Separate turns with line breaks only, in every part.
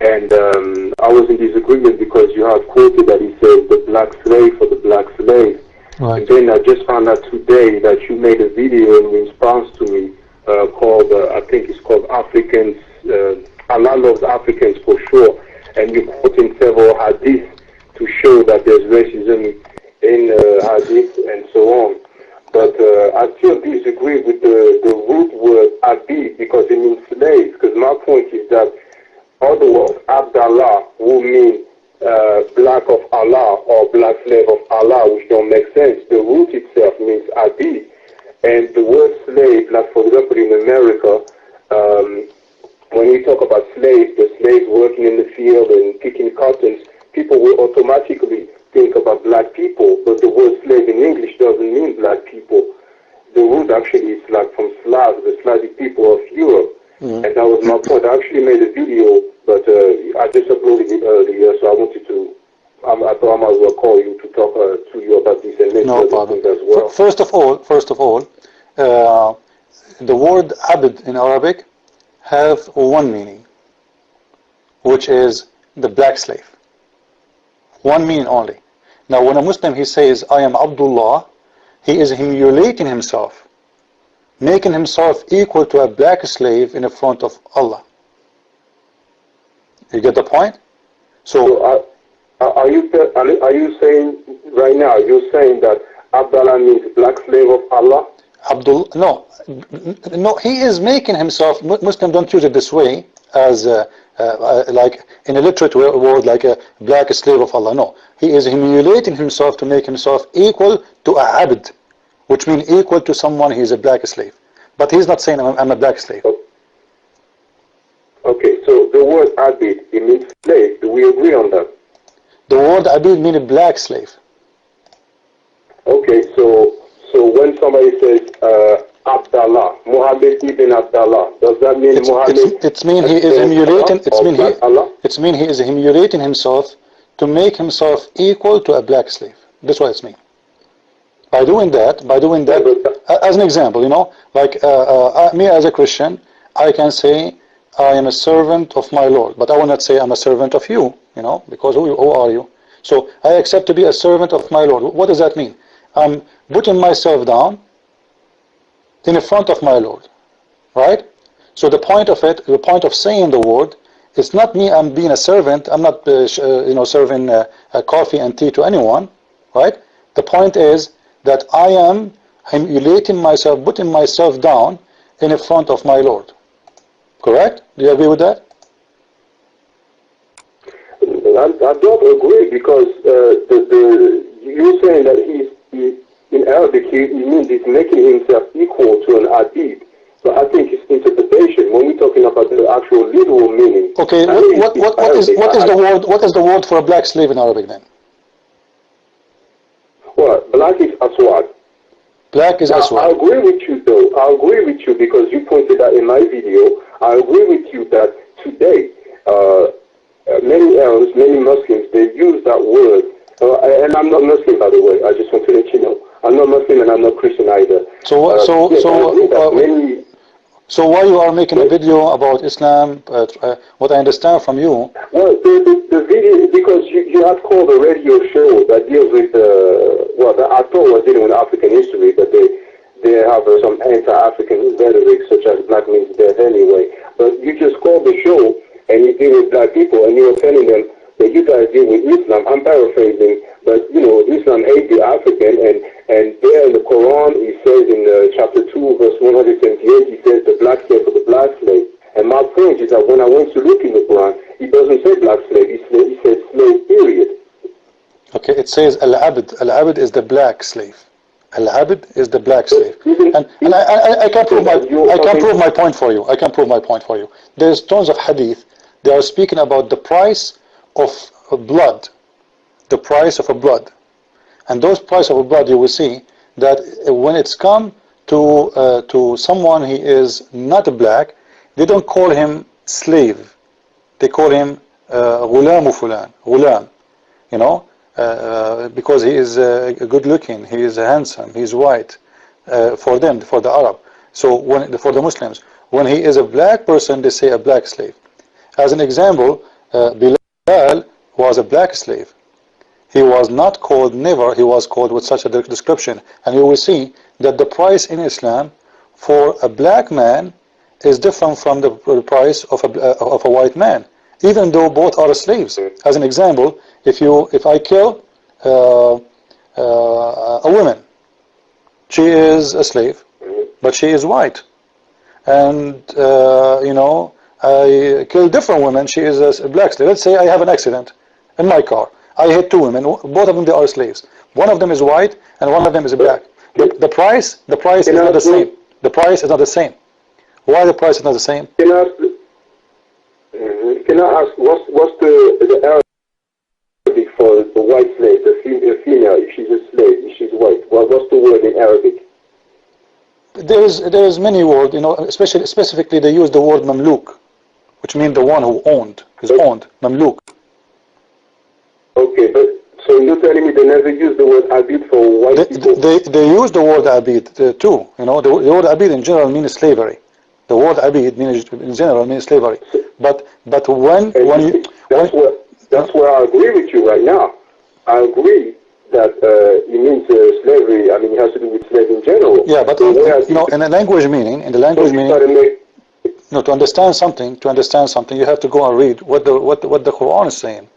And I was in disagreement because you have quoted that he says the black slave for the black slave.
Right.
And then I just found out today that you made a video in response to me called, I think it's called Africans, Allah loves Africans for sure. And you're quoting several hadith to show that there's racism in hadith and so on. But I still disagree with the root word abid because it means slave. Because my point is that otherwise, Abdallah will mean black of Allah or black slave of Allah, which don't make sense. The root itself means abid. And the word slave, like for example in America, when we talk about slaves, the slaves working in the field and picking cottons, people will automatically think about black people, but the word slave in English doesn't mean black people. The root actually is like from Slavs, the Slavic people of Europe. And that was my point. I actually made a video, but I just uploaded it earlier, so I wanted to, I thought I might as well call you to talk to you about this and maybe other things as well.
First of all, the word abd in Arabic have one meaning, which is the black slave. One meaning only. Now when a Muslim he says, I am Abdullah, he is humiliating himself, making himself equal to a black slave in the front of Allah. You get the point? So
are you saying right now, you're saying that Abdullah means black slave of Allah?
Abdul, no, he is making himself, Muslims don't use it this way, as like in a literate word, like a black slave of Allah. No, he is humiliating himself to make himself equal to a abd, which means equal to someone he is a black slave. But he's not saying I'm a black slave.
Okay, so the word abid, it means slave. Do we agree on that?
The word abid means a black slave.
Okay, so when somebody says Abdallah, Muhammad ibn Abdallah, does that mean Muhammad?
It's mean he is humiliating. It's mean he is humiliating himself to make himself equal to a black slave. That's what it's mean. By doing that, as an example, you know, like me as a Christian, I can say I am a servant of my Lord, but I will not say I'm a servant of you, you know, because who are you? So I accept to be a servant of my Lord. What does that mean? I'm putting myself down in front of my Lord, right? So the point of it, the point of saying the word, it's not me. I'm being a servant. I'm not, serving coffee and tea to anyone, right? The point is that I am humiliating myself, putting myself down in front of my Lord. Correct? Do you agree with that?
I don't agree because you're saying that he's in Arabic, he means he's making himself equal to an adib. So I think it's interpretation. When we're talking about the actual literal meaning.
Okay, what is the word for a black slave in Arabic then?
Well, black is aswad.
Black is aswad.
I agree with you though. I agree with you because you pointed out in my video. I agree with you that today many Arabs, many Muslims, they use that word. And I'm not Muslim, by the way. I just want to let you know. I'm not Muslim and I'm not Christian either.
So why you are making a video about Islam? What I understand from you.
Well, the video, because you have called a radio show that deals with I thought was dealing with African history, but they have some anti-African rhetoric, such as black means death anyway. But you just called the show and you deal with black people, and you were telling them that you guys deal with Islam. I'm paraphrasing, but Islam hates the African, and there in the Quran it says in chapter 2, verse 178, it says the black slave for the black slave. And my point is that when I went to look in the Quran, it doesn't say black slave, it says slave, period.
Okay, it says Al-Abd. Al-Abd is the black slave. Al-Abd is the black slave. And I can prove my point for you. I can prove my point for you. There's tons of hadith. They are speaking about the price of blood. The price of a blood. And those price of blood, you will see that when it's come to someone he is not black, they don't call him slave. They call him غلام fulan, غلام, because he is good looking, he is handsome, he is white, for them, for the Arab. So for the Muslims, when he is a black person, they say a black slave. As an example, Bilal was a black slave. He was not called never, he was called with such a description. And you will see that the price in Islam for a black man is different from the price of a white man, even though both are slaves. As an example, if I kill a woman, she is a slave, but she is white. And you know, I kill different women, she is a black slave. Let's say I have an accident in my car. I hit two women, both of them they are slaves. One of them is white and one of them is black. But the price is not the same. The price is not the same. Why the price is not the same?
Can I ask what's the Arabic for the white slave, the female, if she's a slave, if she's white? Well, what's the word in Arabic?
There is many words, you know, specifically they use the word mamluk, which means the one who owned, is owned, mamluk.
Okay, but so you're telling me they never use the word abid for white people?
They use the word abid too. You know, the word abid in general means slavery. The word abid in general means slavery. But when you
that's where I agree with you right now. I agree that it means slavery. I mean, it has to do with slavery in general.
Yeah, but you know, in the language meaning, to understand something, you have to go and read what the Qur'an is saying.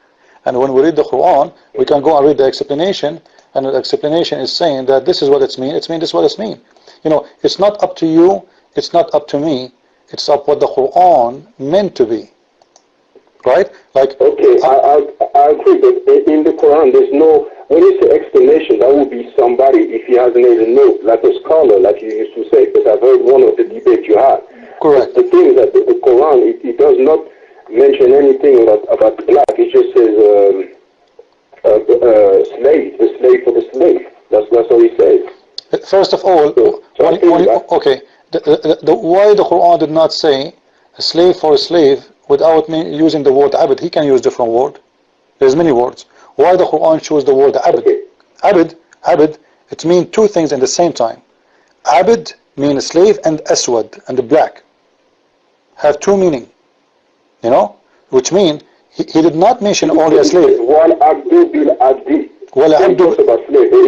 And when we read the Qur'an, we can go and read the explanation, and the explanation is saying that this is what it means. This is what it means. You know, it's not up to you. It's not up to me. It's up what the Qur'an meant to be. Right? Like.
Okay, I agree. But in the Quran, there's no. When you say explanation, that would be somebody if he hasn't made a note, like a scholar, like you used to say. Because I've heard one of the debates you had.
Correct.
The thing is that the Quran it does not mention anything about black. It just says slave, the slave for the slave. That's all he says.
First of all, okay, why the Quran did not say a slave for a slave without using the word abid? He can use different word. There's many words. Why the Quran chose the word abid? Okay. Abid, it means two things in the same time. Abid means slave, and aswad, and the black, have two meaning. You know, which means he did not mention only a slave.
One Abdul bil Abdi.
Well, Abdul.
He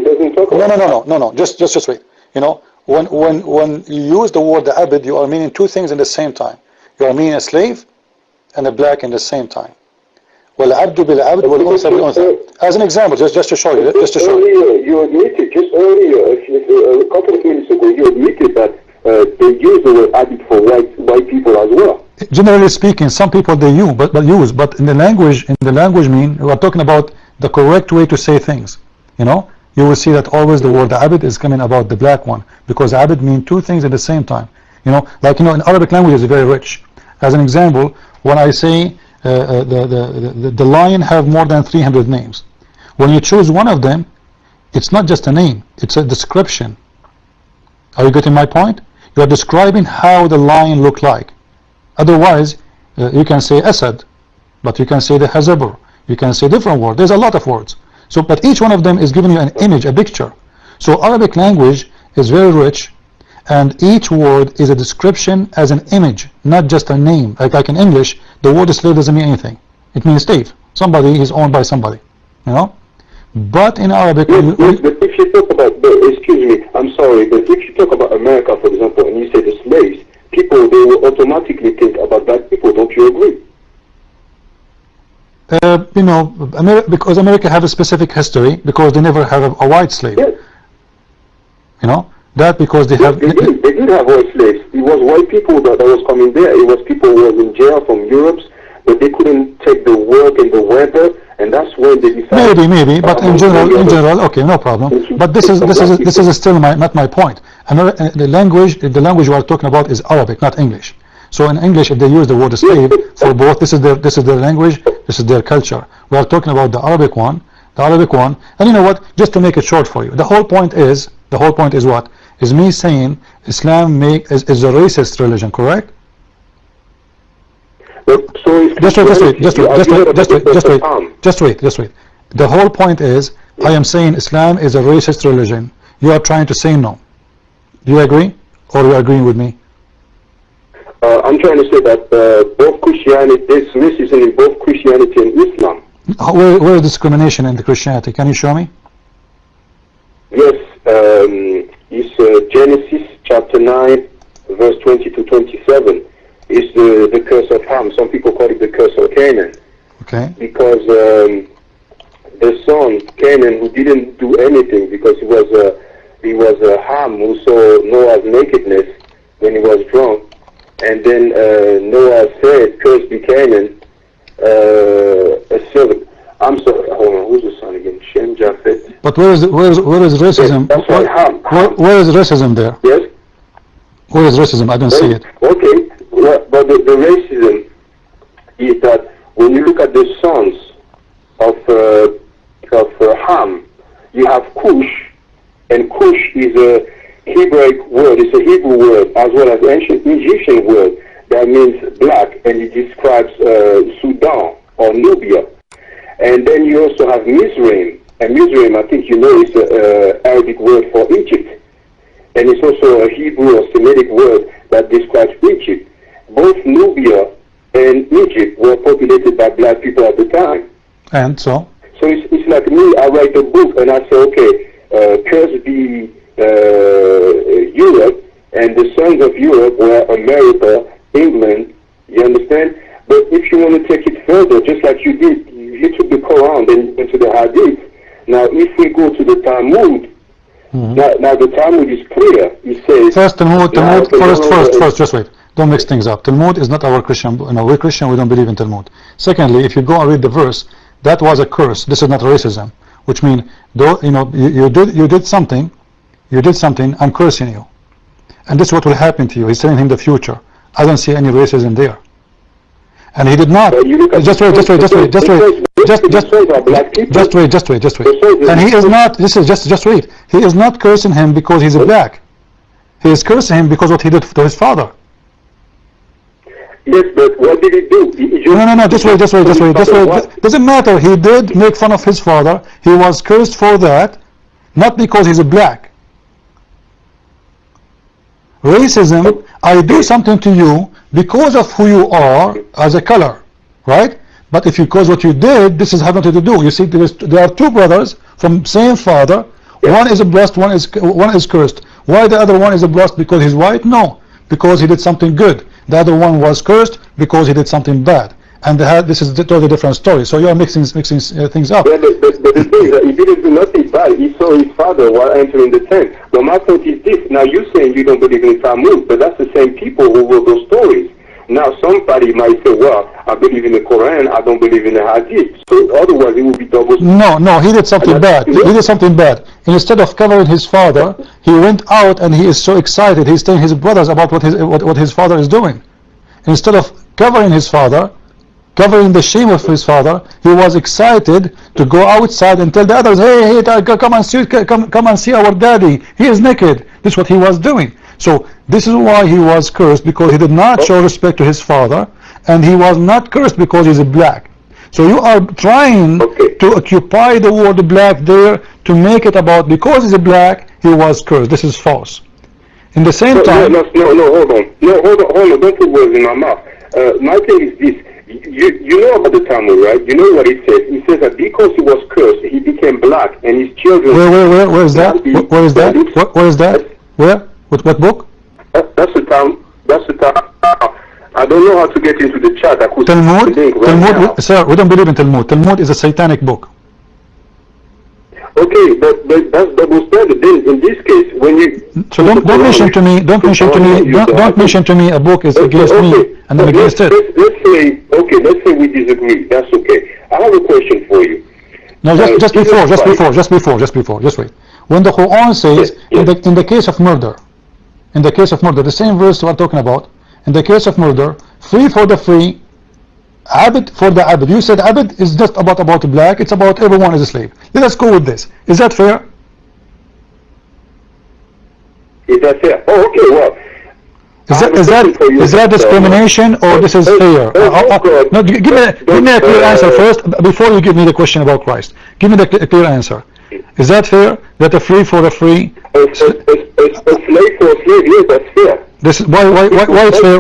doesn't talk about
No. Just wait. You know, when you use the word abid, you are meaning two things in the same time. You are meaning a slave and a black in the same time. Well, Abdul bil Abd wal unsa bil unsa. As an example, just to show you.
Earlier, you admitted a couple of minutes ago, you admitted that they use the word abid for white people as well.
Generally speaking, some people they use, but in the language mean we are talking about the correct way to say things. You know, you will see that always the word abid is coming about the black one, because abid mean two things at the same time. You know, like in Arabic language is very rich. As an example, when I say the lion have more than 300 names, when you choose one of them, it's not just a name; it's a description. Are you getting my point? You are describing how the lion looked like. Otherwise, you can say Asad, but you can say the Hazabur. You can say different words. There's a lot of words. So, but each one of them is giving you an image, a picture. So Arabic language is very rich, and each word is a description as an image, not just a name. Like in English, the word slave doesn't mean anything. It means slave. Somebody is owned by somebody. You know. But in Arabic,
but if you talk about, excuse me, I'm sorry, but if you talk about America, for example, and you say the slaves, people, they will automatically think about black people. Don't you agree?
You know, because America have a specific history, because they never have a white slave.
Yes.
You know, that because they have.
They did have white slaves. It was white people that was coming there. It was people who was in jail from Europe, but they couldn't take the work and the weather, and that's when they decided.
Maybe, but in general, okay, no problem. But this is still not my point. The language we are talking about is Arabic, not English. So in English, if they use the word slave for both, this is their language, this is their culture. We are talking about the Arabic one, and you know what? Just to make it short for you, the whole point is what? Is me saying Islam is a racist religion, correct? Just wait. The whole point is, I am saying Islam is a racist religion. You are trying to say no. Do you agree? Or you are agreeing with me?
I'm trying to say that both Christianity, there's racism in both Christianity
where is discrimination in the Christianity? Can you show me?
Yes, it's Genesis chapter 9, verse 20 to 27. It's the curse of Ham. Some people call it the curse of Canaan.
Okay.
Because the son Canaan, who didn't do anything, because he was Ham who saw Noah's nakedness when he was drunk, and then Noah said, "Cursed be Canaan, a servant." I'm sorry. Hold on. Who's the son again? Shem, Japheth.
But where is racism?
Yes, that's right. Ham.
Where is racism there?
Yes.
Where is racism? I don't see it.
Okay. Well, but the racism is that when you look at the sons of Ham, you have Cush, and Cush is a Hebraic word. It's a Hebrew word as well as ancient Egyptian word that means black, and it describes Sudan or Nubia. And then you also have Mizraim, and Mizraim, I think you know, is an Arabic word for Egypt, and it's also a Hebrew or Semitic word that describes Egypt. Both Nubia and Egypt were populated by black people at the time.
And so?
So it's like me, I write a book and I say, okay, cursed be Europe, and the sons of Europe were America, England, you understand? But if you want to take it further, just like you did, you took the Qur'an, then you went to the Hadith. Now, if we go to the Talmud, now the Talmud is clear. It says...
First, Talmud, first, just wait. Don't mix things up. Talmud is not our Christian. No, we're Christian, we don't believe in Talmud. Secondly, if you go and read the verse, that was a curse. This is not racism. Which means, though, you did something, I'm cursing you. And this is what will happen to you. He's telling him the future. I don't see any racism there. And he did not. Just wait. And he is not, just wait. He is not cursing him because he's a black. He is cursing him because what he did to his father.
Yes, but what did he do?
No, just wait. Doesn't matter. He did make fun of his father. He was cursed for that, not because he's a black. Racism, I do something to you because of who you are as a color, right? But if because what you did, this has nothing to do. You see, there are two brothers from same father. One is a blessed, one is cursed. Why the other one is a blessed because he's white? No, because he did something good. The other one was cursed because he did something bad. And this is a totally different story. So you are mixing things up.
Yeah, but the thing is that he didn't do nothing bad. He saw his father while entering the tent. But my point is this. Now you're saying you don't believe in Talmud, but that's the same people who wrote those stories. Now somebody might say, well, I believe in the Qur'an, I don't believe in the Hadith. So otherwise it would be double.
No, he did something bad. He did something bad. Instead of covering his father, he went out and he is so excited. He's telling his brothers about what his father is doing. Instead of covering his father, covering the shame of his father, he was excited to go outside and tell the others, hey, come and see our daddy. He is naked. This is what he was doing. So this is why he was cursed, because he did not show respect to his father, and he was not cursed because he's a black. So you are trying to occupy the word black there to make it about because he's a black, he was cursed. This is false. In the same time...
No, hold on. Don't put words in my mouth. My thing is this. You know about the Talmud, right? You know what it says. It says that because he was cursed, he became black, and his children...
Where is that? Where is that? Where is that? Where? What book?
That's the Talmud. I don't know how to get into the chat.
Talmud, sir, we don't believe in Talmud. Talmud is a satanic book.
Okay, but that's double standard. Then in this case, when you...
So don't mention to me a book is against me and I'm against it.
Let's say we disagree. That's okay. I have a question for you.
No, just wait. When the Qur'an says in the case of murder, the same verse we're talking about, in the case of murder, free for the free, abd for the abd. You said abd is just about the black, it's about everyone is a slave. Let us go with this. Is that fair?
Is that fair? Oh, okay, well.
Is that discrimination or this is fair? No, give me a clear answer first before you give me the question about Christ. Give me the clear answer. Is that fair? That a free for the free?
A slave for a slave, yes, that's fair.
This is why it's fair?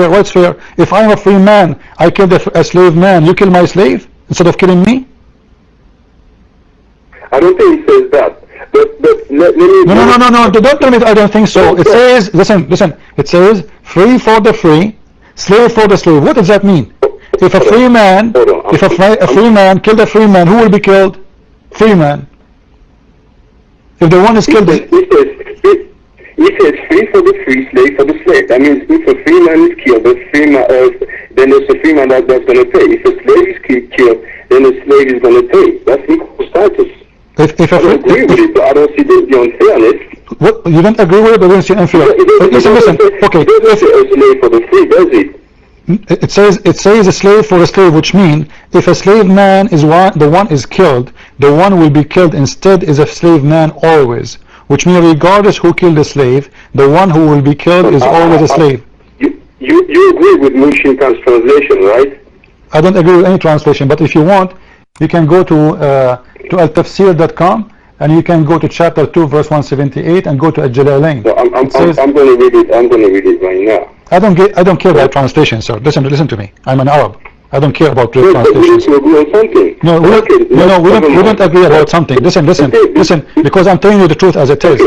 Why it's fair? If I'm a free man, I kill a slave man. You kill my slave instead of killing me.
I don't think it says that. But let me...
No, don't tell me I don't think so. It says, listen, it says, free for the free, slave for the slave. What does that mean? If a free man, if a free man killed a free man, who will be killed? Free man. If the one is killed... It
says free for the free, slave for the slave. That means if a free man is killed, then there's a free man that's going to pay. If a slave is killed, then the slave is going to pay. That's equal status. I don't agree with it, but I don't see the unfairness.
What? You don't agree with it, but you don't see unfairness. Listen. Okay.
It doesn't say a slave for the free, does it?
It says a slave for a slave, which means if a slave man is the one is killed, the one will be killed instead is a slave man always. Which means regardless who killed the slave, the one who will be killed is always a slave.
You agree with Mushin Khan's translation, right?
I don't agree with any translation, but if you want, you can go to Tafsir.com and you can go to chapter 2 verse 178 and go to Al-Jalalain.
No, I'm going to read it. I'm going to read it right now.
I don't care about translation, sir. Listen to me. I'm an Arab. I don't care about translations.
We agree on something.
No, we don't agree about something. Listen, because I'm telling you the truth as it is.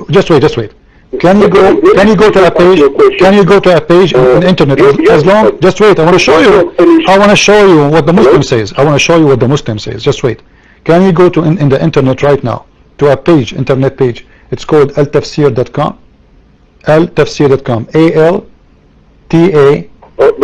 Just wait. Can you go to a page? Can you go to a page on the internet? Just wait. I want to show you. I want to show you what the Muslim says. I want to show you what the Muslim says. Just wait. Can you go to in the internet right now to a page, internet page? It's called altafsir.com. Altafsir.com. ALTA.
Hold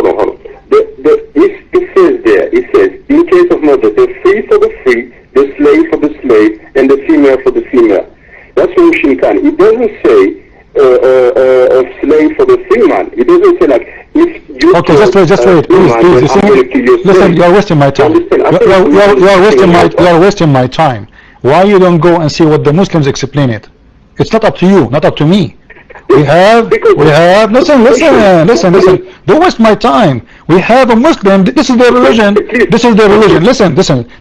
on. It says there. It says in case of murder, the free for the free, the slave for the slave, and the female for the female. That's Mushin Khan. It doesn't say a slave for the free man. It doesn't say like if you...
Okay, just wait, please. You see, listen, you are wasting my time. You are wasting my time. Why you don't go and see what the Muslims explain it? It's not up to you, not up to me. We have. Listen. Don't waste my time. We have a Muslim. This is their religion. Listen.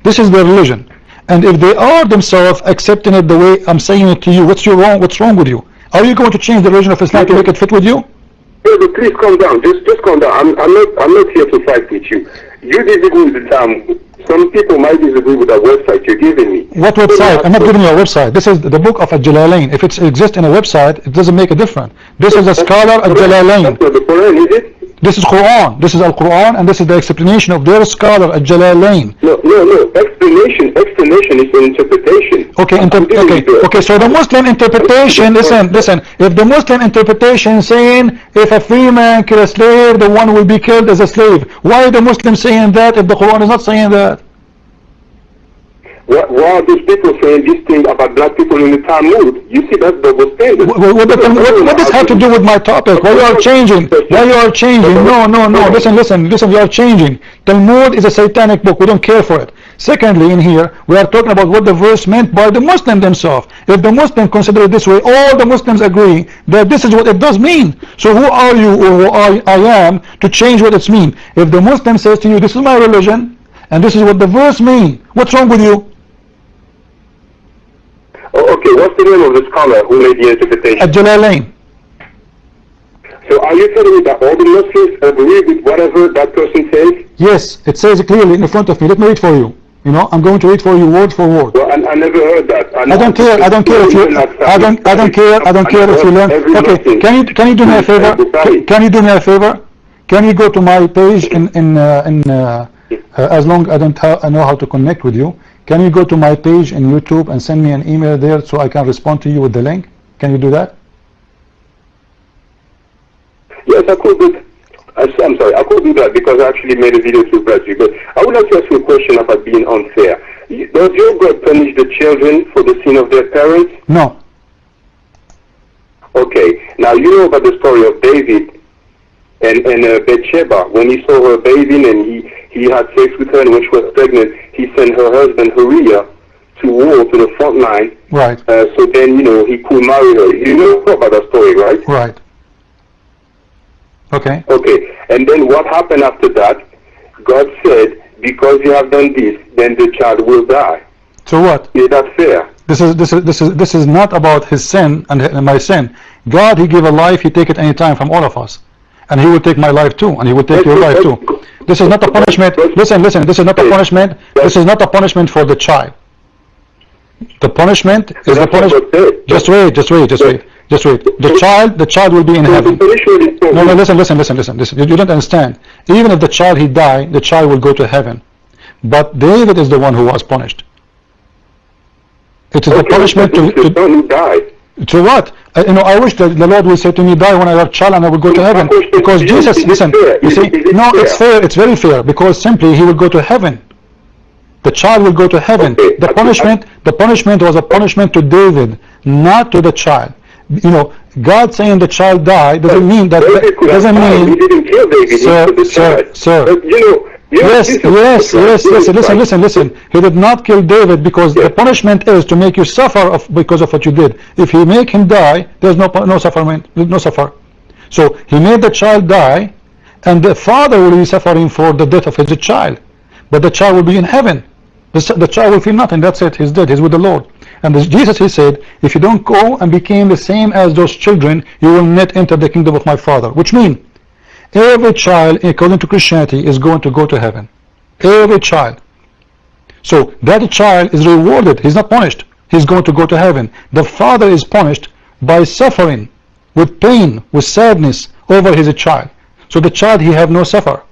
This is their religion. And if they are themselves accepting it the way I'm saying it to you, what's wrong with you? Are you going to change the religion of Islam to make it fit with you?
But please calm down. Just calm down. I'm not here to fight with you. You disagree with the Talmud. Some people might disagree with the website you're giving me.
What website? I'm not giving you a website. This is the book of Al-Jalalain. If it exists in a website, it doesn't make a difference. This is a scholar Al-Jalalain.
That's not the Qur'an, is it?
This is Qur'an. This is Al-Quran, and this is the explanation of their scholar Al-Jalalain.
No. Explanation is interpretation.
Okay. So the Muslim interpretation, listen. If the Muslim interpretation saying if a free man kill a slave, the one will be killed as a slave. Why are the Muslims saying that if the Quran is not saying that?
Why are these people saying this thing about black people in the Talmud? You see, that's double standard.
What does have to do with my topic? Why you are changing? No. Listen. You are changing. Talmud is a satanic book. We don't care for it. Secondly, in here, we are talking about what the verse meant by the Muslim themselves. If the Muslim consider it this way, all the Muslims agree that this is what it does mean. So who are you or who I am to change what it's mean? If the Muslim says to you, this is my religion, and this is what the verse mean, what's wrong with you?
Okay, what's the name of the scholar who made the interpretation?
Al-Jalalain.
So are you telling me that all the Muslims agree with whatever that person says?
Yes, it says it clearly in front of me. Let me read for you. I'm going to read for you word for word.
Well, I never heard that.
I don't care if you learn. Okay, can you do me a favor? Can you do me a favor? Can you go to my page as long as I know how to connect with you? Can you go to my page in YouTube and send me an email there so I can respond to you with the link? Can you do that?
Yes, I could do. I'm sorry, I could do that because I actually made a video to address you. But I would like to ask you a question about being unfair. Does your God punish the children for the sin of their parents?
No.
Okay. Now you know about the story of David and Bathsheba when he saw her bathing and he had sex with her, and when she was pregnant, he sent her husband Uriah to war to the front line.
Right.
So then he could marry her. You know about that story, right?
Right. Okay.
And then what happened after that? God said, because you have done this, then the child will die.
So what?
Is that fair?
This is not about his sin and my sin. God, He gave a life. He take it any time from all of us, and He will take my life too, and He will take your life too. This is not a punishment. Listen. This is not a punishment. This is not a punishment for the child. The punishment is the punishment. Just wait. The child will be in heaven. No, listen. You don't understand. Even if the child he died, the child will go to heaven. But David is the one who was punished. It is the punishment to die. To what? I wish that the Lord will say to me, die when I have a child and I will go to heaven. Because Jesus, listen, you see, no, it's fair, it's very fair, because simply he will go to heaven. The child will go to heaven. The punishment was a punishment to David, not to the child. God saying the child died doesn't mean that. Doesn't mean.
He didn't kill David.
Sir. Yes. Listen. He did not kill David because the punishment is to make you suffer because of what you did. If he make him die, there's no suffering. No suffer. So he made the child die, and the father will be suffering for the death of his child, but the child will be in heaven. The child will feel nothing. That's it. He's dead. He's with the Lord. And Jesus, he said, if you don't go and become the same as those children, you will not enter the kingdom of my Father. Which means every child, according to Christianity, is going to go to heaven. Every child. So that child is rewarded. He's not punished. He's going to go to heaven. The father is punished by suffering, with pain, with sadness over his child. So the child, he have no suffer.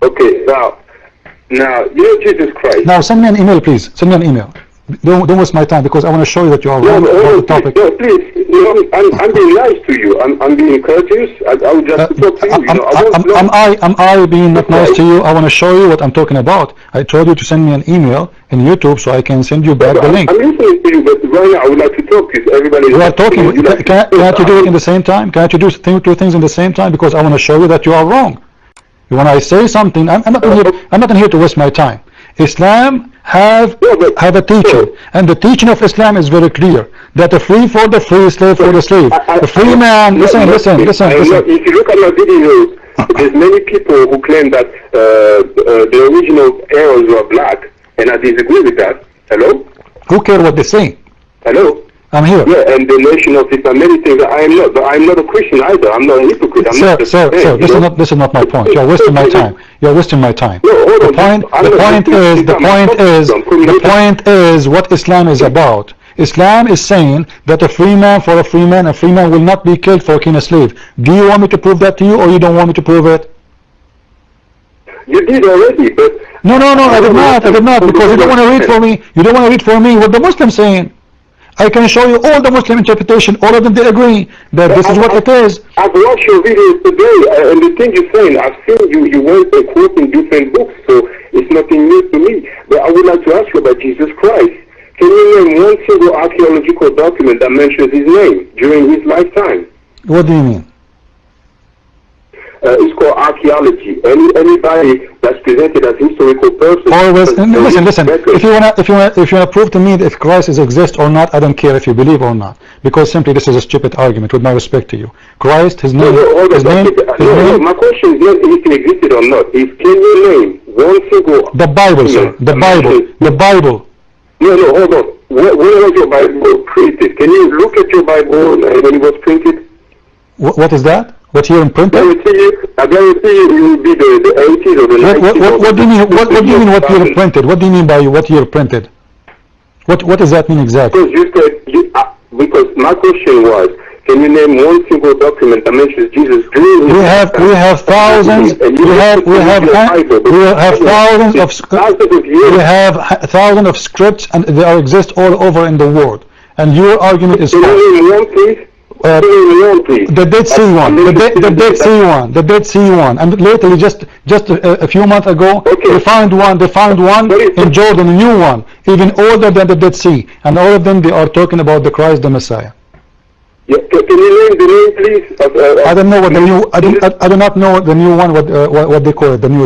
Okay, now, Jesus Christ.
Now send me an email, please. Send me an email. Don't waste my time, because I want to show you that you are wrong about the topic.
No, please. I'm being nice to you. I'm being courteous. I would just talk to you.
Am I being not nice to you? I want to show you what I'm talking about. I told you to send me an email in YouTube so I can send you back the link.
I'm listening to you, but right now I would like to talk to you. Everybody.
We are talking. Can't you do it in the same time? Can't you do two things in the same time? Because I want to show you that you are wrong. When I say something, I'm not here to waste my time. Islam have a teaching, and the teaching of Islam is very clear, that the free for the free, slave for the slave. The free man, listen.
If you look at my videos, there's many people who claim that the original arrows were black, and I disagree with that. Hello?
Who cares what they say?
Hello?
I'm here.
Yeah, and the nation of Islam, many things I am not, but I'm not a Christian either. I'm not a hypocrite.
Sir, this is not my point. You're wasting my time. You're wasting my time.
No, hold on.
The point is what Islam is about. Islam is saying that a free man for a free man will not be killed for killing a slave. Do you want me to prove that to you, or you don't want me to prove it?
You did already, but
no, I did not, because you don't want to read for me. You don't want to read for me what the Muslims saying. I can show you all the Muslim interpretation. All of them, they agree that this is what it is.
I've watched your videos today, and the thing you're saying, I've seen you went and quoting different books, so it's nothing new to me. But I would like to ask you about Jesus Christ. Can you name one single archaeological document that mentions his name during his lifetime?
What do you mean?
It's called archaeology. Anybody that's presented as historical person.
Always, listen. If you wanna prove to me that if Christ exists or not, I don't care if you believe or not, because simply this is a stupid argument. With my respect to you, Christ, his name.
My question is not if he existed or not. Can you name one single?
The Bible, sir. The Bible.
No, hold on. When was your Bible printed? Can you look at your Bible when it was printed?
What is that? What year printed?
I guarantee you it will be the 80s or the 90s.
What do you mean? What do you mean? What year printed? What do you mean by what year printed? What does that mean exactly?
Because you said because my question was, can you name one single document that mentions Jesus?
We have thousands. We have thousands of scripts, and they exist all over in the world. And your argument is
false. Can you name one, please?
The Dead Sea one, the Dead Sea one, and lately, just a few months ago, they found one in Jordan, a new one, even older than the Dead Sea, and all of them, they are talking about the Christ, the Messiah.
Yeah, can you name the name, please?
I don't know what the new. I do not know the new one. What they call it, the new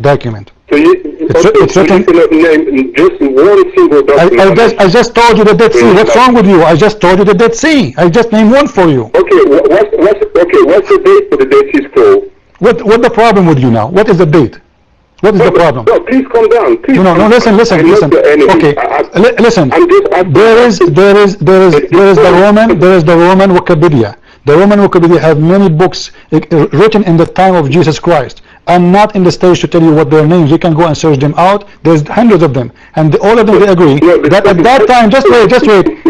document.
So it's written. Name just one single document.
I just told you the Dead Sea. What's wrong with you? I just told you the Dead Sea. I just named one for you.
Okay, what's the date for the Dead Sea Scroll?
What the problem with you now? What is the date? What is the problem?
No, please calm down. Please.
No, listen. Okay, listen. There is the Roman Wikipedia. The Roman Wikipedia have many books written in the time of Jesus Christ. I'm not in the stage to tell you what their names. You can go and search them out. There's hundreds of them, and all of them they agree that at that time, just wait.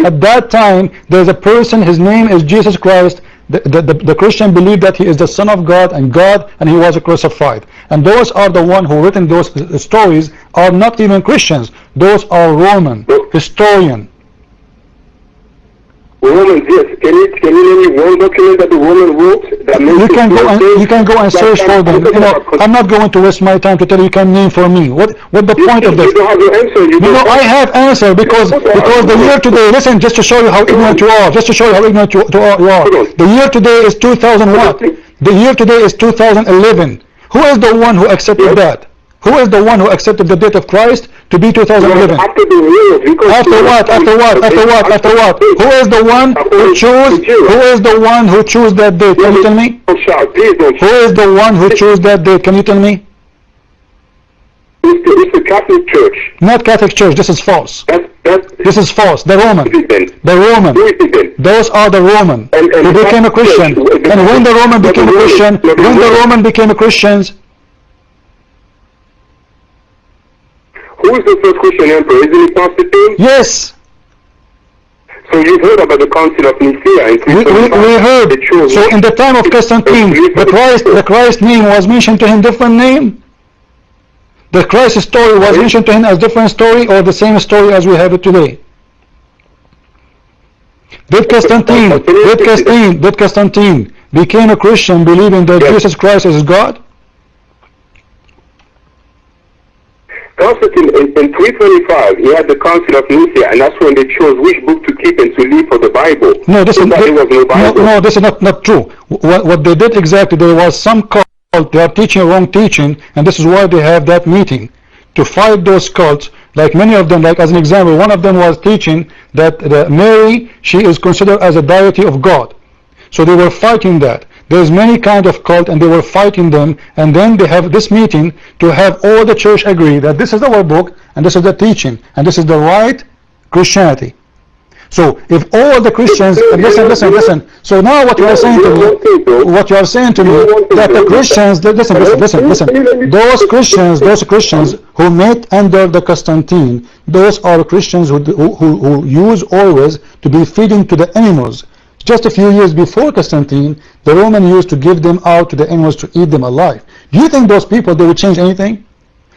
At that time, there's a person. His name is Jesus Christ. The Christian believe that he is the Son of God, and he was crucified. And those are the one who written those stories are not even Christians. Those are Roman historian.
Romans, yes. Can you name me one document that the Roman wrote? That
you can go and search for them. You know, I'm not going to waste my time to tell you can name for me. What the point of this?
You don't have your answer.
No, I have answer because the year today. Listen, just to show you how ignorant you are. Just to show you how ignorant you are. The year today is 2000 what? The year today is 2011. Who is the one who accepted that? Who is the one who accepted the death of Christ to be 2011?
After the war,
after what? Who is the one who chose? Who is the one who chose that date? Can you tell me? Who is the one who chose that date? Can you tell me?
It's the Catholic Church.
Not Catholic Church. This is false. This is false. The Roman. Those are the Roman. Who became a Christian. And when the Roman became a Christian,
Who is the first Christian emperor? Isn't it Constantine?
Yes.
So you've heard about the Council of Nicaea in 325.
We heard. So in the time of Constantine, the Christ name was mentioned to him different name? The Christ story was mentioned to him as different story or the same story as we have it today? Did Constantine became a Christian believing that Jesus Christ is God?
Constantine, in 325, he had the Council of Nicaea, and that's when they chose which book to keep and to leave for the Bible.
No, this is not true. What they did exactly, there was some cult, they are teaching wrong teaching, and this is why they have that meeting, to fight those cults. Like many of them, like as an example, one of them was teaching that Mary, she is considered as a deity of God. So they were fighting that. There's many kind of cult and they were fighting them, and then they have this meeting to have all the church agree that this is our book and this is the teaching and this is the right Christianity. So if all the Christians, listen. So now what you are saying to me, that the Christians, listen. Those Christians who met under the Constantine, those are Christians who use always to be feeding to the animals. Just a few years before Constantine, the Roman used to give them out to the animals to eat them alive. Do you think those people, they would change anything?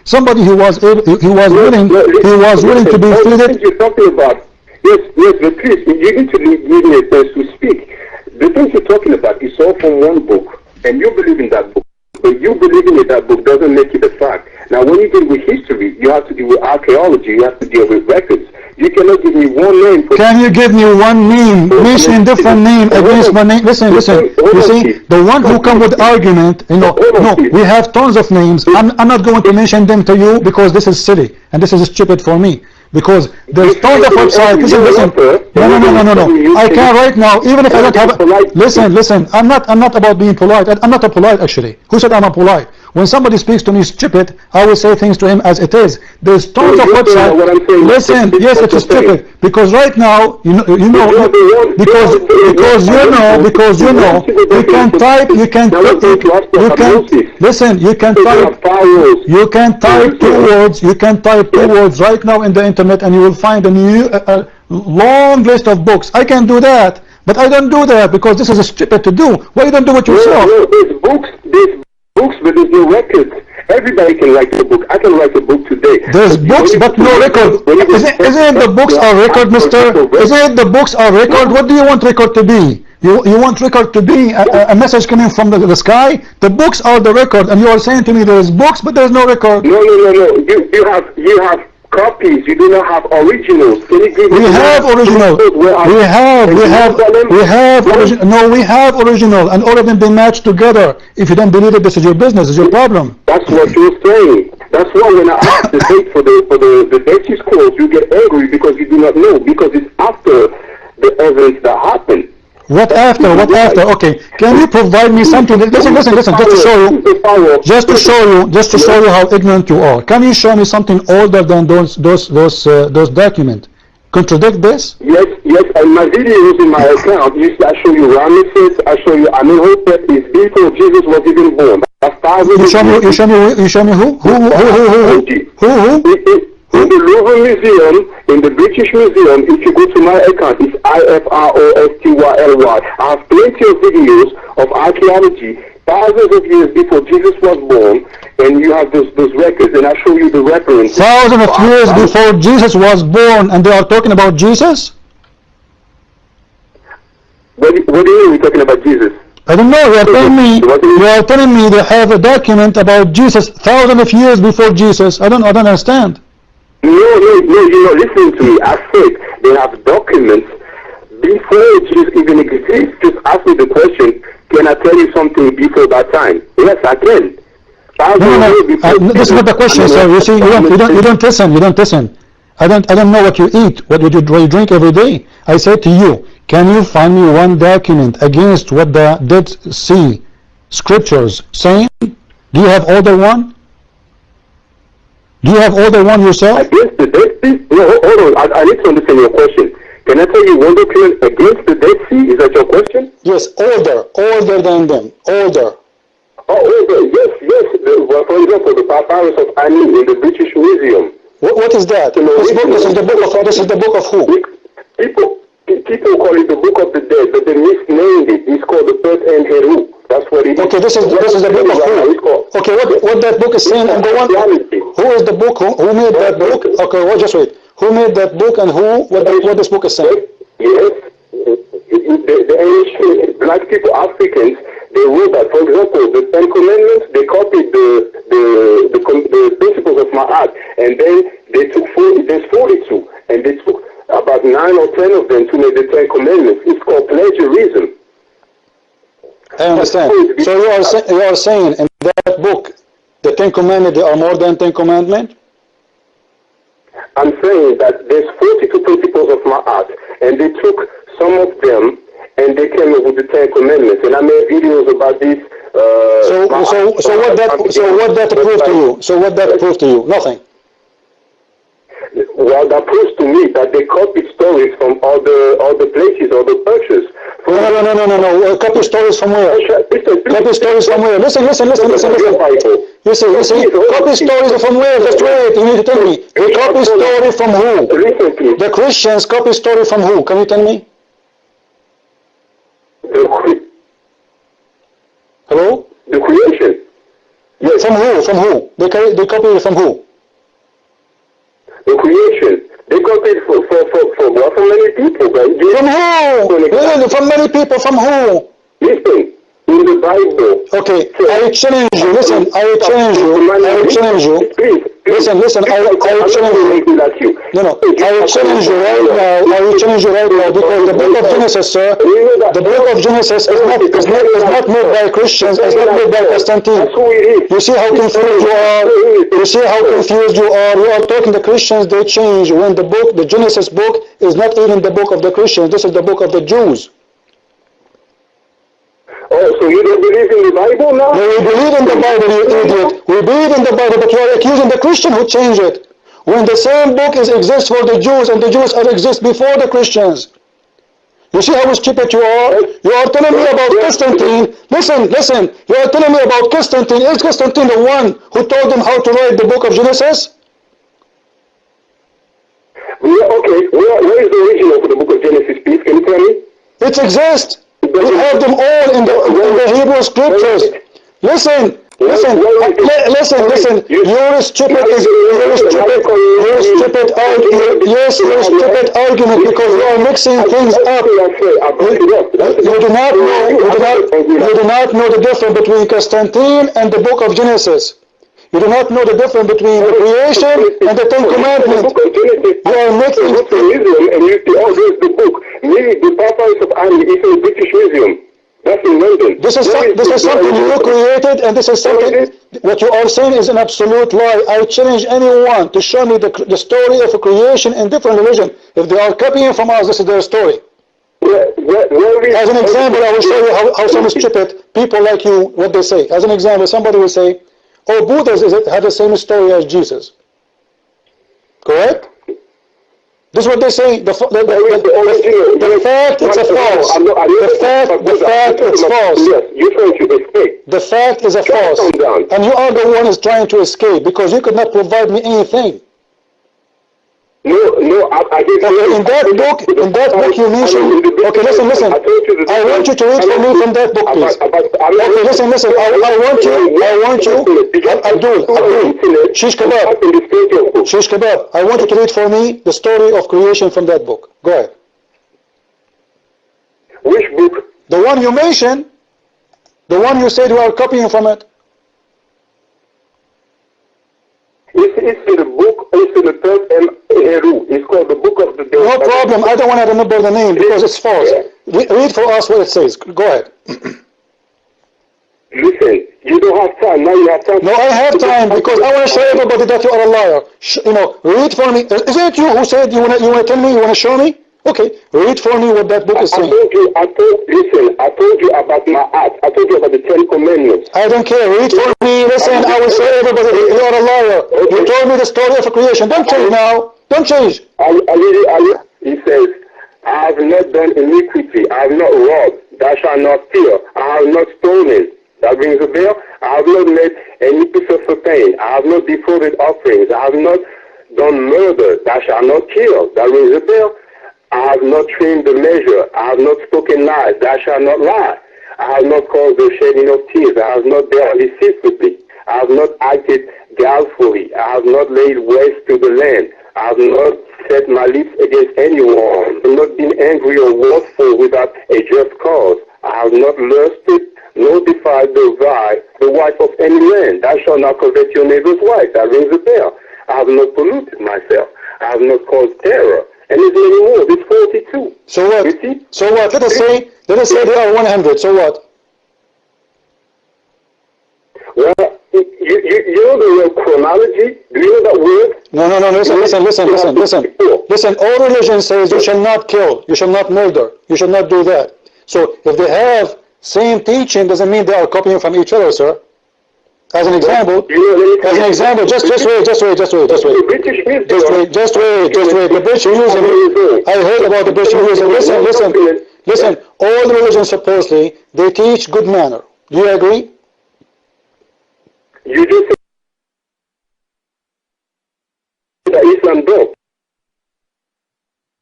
Somebody who was willing to be fed.
You're talking about. Yes, but please, you need to give me a chance to speak. The things you're talking about is all from one book, and you believe in that book. But you believing in that book doesn't make it a fact. Now, when you deal with history, you have to deal with archaeology, you have to deal with records. You cannot give me one name.
Can you give me one name? Mention different name against my name. Listen. You see, the one who come with argument, no, we have tons of names. I'm not going to mention them to you because this is silly and this is stupid for me. Because there's tons of websites. Listen. No. I can right now, even if I don't have. Listen. I'm not about being polite. I'm not a polite actually. Who said I'm a polite? When somebody speaks to me stupid, I will say things to him as it is. There's tons of websites. Listen, yes, it is stupid because right now, you know, because you know, you can type two words right now in the internet, and you will find a long list of books. I can do that, but I don't do that because this is stupid to do. Why you don't do it yourself?
There's books, but there's no records. Everybody can write a book. I can write a book today.
There's books, but no record. Isn't the books our record, mister? Isn't the books our record? What do you want record to be? You want record to be a message coming from the sky? The books are the record, and you are saying to me there's books, but there's no record.
No. You have copies. You do not have originals. Can you give me?
We have original. We have original, and all of them been matched together. If you don't believe it, this is your business. It's your problem.
That's what you're saying. That's why when I ask the date for the Dead Scrolls, you get angry because you do not know, because it's after the events that happened.
What after? Okay, can you provide me something? Listen. Just to show you how ignorant you are. Can you show me something older than those documents? contradict this?
Yes, and my videos in my account, I show you Ramesses, I show you Amenhotep is before Jesus was even born.
You show me who?
In the Louvre Museum, in the British Museum, if you go to my account, it's IFROSTYLY. I have plenty of videos of archaeology, thousands of years before Jesus was born, and you have those records, and I show you the references.
Thousands of years before Jesus was born, and they are talking about Jesus?
What do you mean we're talking about Jesus?
I don't know. You are telling me they have a document about Jesus thousands of years before Jesus. I don't understand.
No, you're not listening to me. I said they have documents before Jesus even exists. Just ask me the question, can I tell you something before that time? Yes, I can.
No, this is not the question, sir. You see, you don't listen. I don't know what you eat, what you drink every day. I said to you, can you find me one document against what the Dead Sea Scriptures saying? Do you have other one? Do you have other one yourself?
Against the Dead Sea? No, hold on. I need to understand your question. Can I tell you one document against the Dead Sea? Is that your question?
Yes, older than them, older.
Oh, older, yes. For example, the Papyrus of Ani in the British Museum.
What is that? This is the book of who?
People call it the Book of the Dead, but they misnamed it. It's called the Third and Heru. That's what it is.
Okay, this is the book of who? Okay, what that book is saying, and the one who is the book? Who made that book? Okay, well, just wait. Who made that book, and what this book is saying?
Yes, the ancient black people, Africans, they wrote that. For example, the Ten Commandments, they copied the principles of Ma'at, and then they took 42, and they took about 9 or 10 of them to make the Ten Commandments. It's called plagiarism.
I understand. So you are saying in that book, the Ten Commandments, there are more than 10 Commandments?
I'm saying that there's 42 principles of Ma'at, and they took some of them, and they came up with the Ten Commandments. And I made videos about this.
So what that proved to you? So what that proved to you? Nothing.
Well, that proves to me that they copied stories from other places, other cultures.
No. Copy stories from where? Copy stories from where? Listen. You see, copy stories from where? Just wait, you need to tell me. They copy story from who? The Christians copy story from who? Can you tell me? Hello?
The creation.
Yes. From who? They copy it from who?
The creation. They copied from many people.
From who? From many people. From who?
Listen, in the Bible.
Okay, I challenge you. Listen, I challenge you. Listen, I challenge you. No, I challenge you right now. Because the book of Genesis, sir, the book of Genesis is not made by Christians, it's not made by Constantine. You see how confused you are? You are talking the Christians, they change when the Genesis book is not even the book of the Christians, this is the book of the Jews.
Oh, so you don't believe in the Bible now?
No, we believe in the Bible, you idiot. We believe in the Bible, but you are accusing the Christian who changed it. When the same book exists for the Jews, and the Jews exist before the Christians. You see how stupid you are? You are telling me about Constantine. Listen. You are telling me about Constantine. Is Constantine the one who told them how to write the book of Genesis?
Okay, where is the origin of the book of Genesis, please? Can you tell me?
It exists. We have them all in the Hebrew scriptures. Listen. You're stupid argument because you are mixing things up. You do not know the difference between Constantine and the book of Genesis. You do not know the difference between the creation and the Ten Commandments. You are making
and you say, oh, there's the book. Maybe the Papyrus of Ani is in the British Museum. That's in London. This is
something you created, and this is something. What you are saying is an absolute lie. I challenge anyone to show me the story of a creation in different religion. If they are copying from us, this is their story. As an example, I will show you how some stupid people like you, what they say. As an example, somebody will say, oh, Buddha have the same story as Jesus. Correct? This is what they say. The fact it's a false. The fact it's false.
You're trying to escape.
The fact is a false. And you are the one who's trying to escape because you could not provide me anything.
No, I didn't.
Okay, in that book you mentioned. Okay, listen. I want you to read for me from that book, please. Okay, listen. I want you, Abdul, Shish Kebab. I want you to read for me the story of creation from that book. Go ahead.
Which book?
The one you mentioned. The one you said you are copying from it.
It's in the book, it's in the third Heru. It's called the Book of the Dead.
No problem. I don't want to remember the name because it's false. Read for us what it says. Go ahead.
Listen, you don't have time. Now you have time.
No, I have time because I want to show everybody that you are a liar. Read for me. Is it you who said you want to tell me? You want to show me? Okay, read for me what that book is saying.
I told you about my act. I told you about the 10 Commandments.
I don't care. Read for me. Listen, I will show everybody you are a liar. Okay. You told me the story of creation. Don't change now. Don't change.
He says, I have not done iniquity. I have not robbed. Thou shalt not steal. I have not stolen. That rings a bell. I have not made any piece of pain. I have not defrauded offerings. I have not done murder. Thou shalt not kill. That rings a bell. I have not trimmed the measure. I have not spoken lies. Thou shalt not lie. I have not caused the shedding of tears. I have not dealt deceitfully. I have not acted guilefully. I have not laid waste to the land. I have not set my lips against anyone. I have not been angry or wrathful without a just cause. I have not lusted nor defied the wife of any man. Thou shalt not covet your neighbor's wife. That rings a bell. I have not polluted myself. I have not caused terror. And there's many more. There's 42.
So what?
You see?
So what? Let us say there are 100. So what?
Well, you know the word chronology? Do you know that word?
No. Listen. All religion says you shall not kill. You shall not murder. You shall not do that. So if they have same teaching, doesn't mean they are copying from each other, sir. As an example, just wait. The British Museum, I heard about the British Museum. Listen, all the religions supposedly, they teach good manner. Do you agree?
You just said that Islam don't.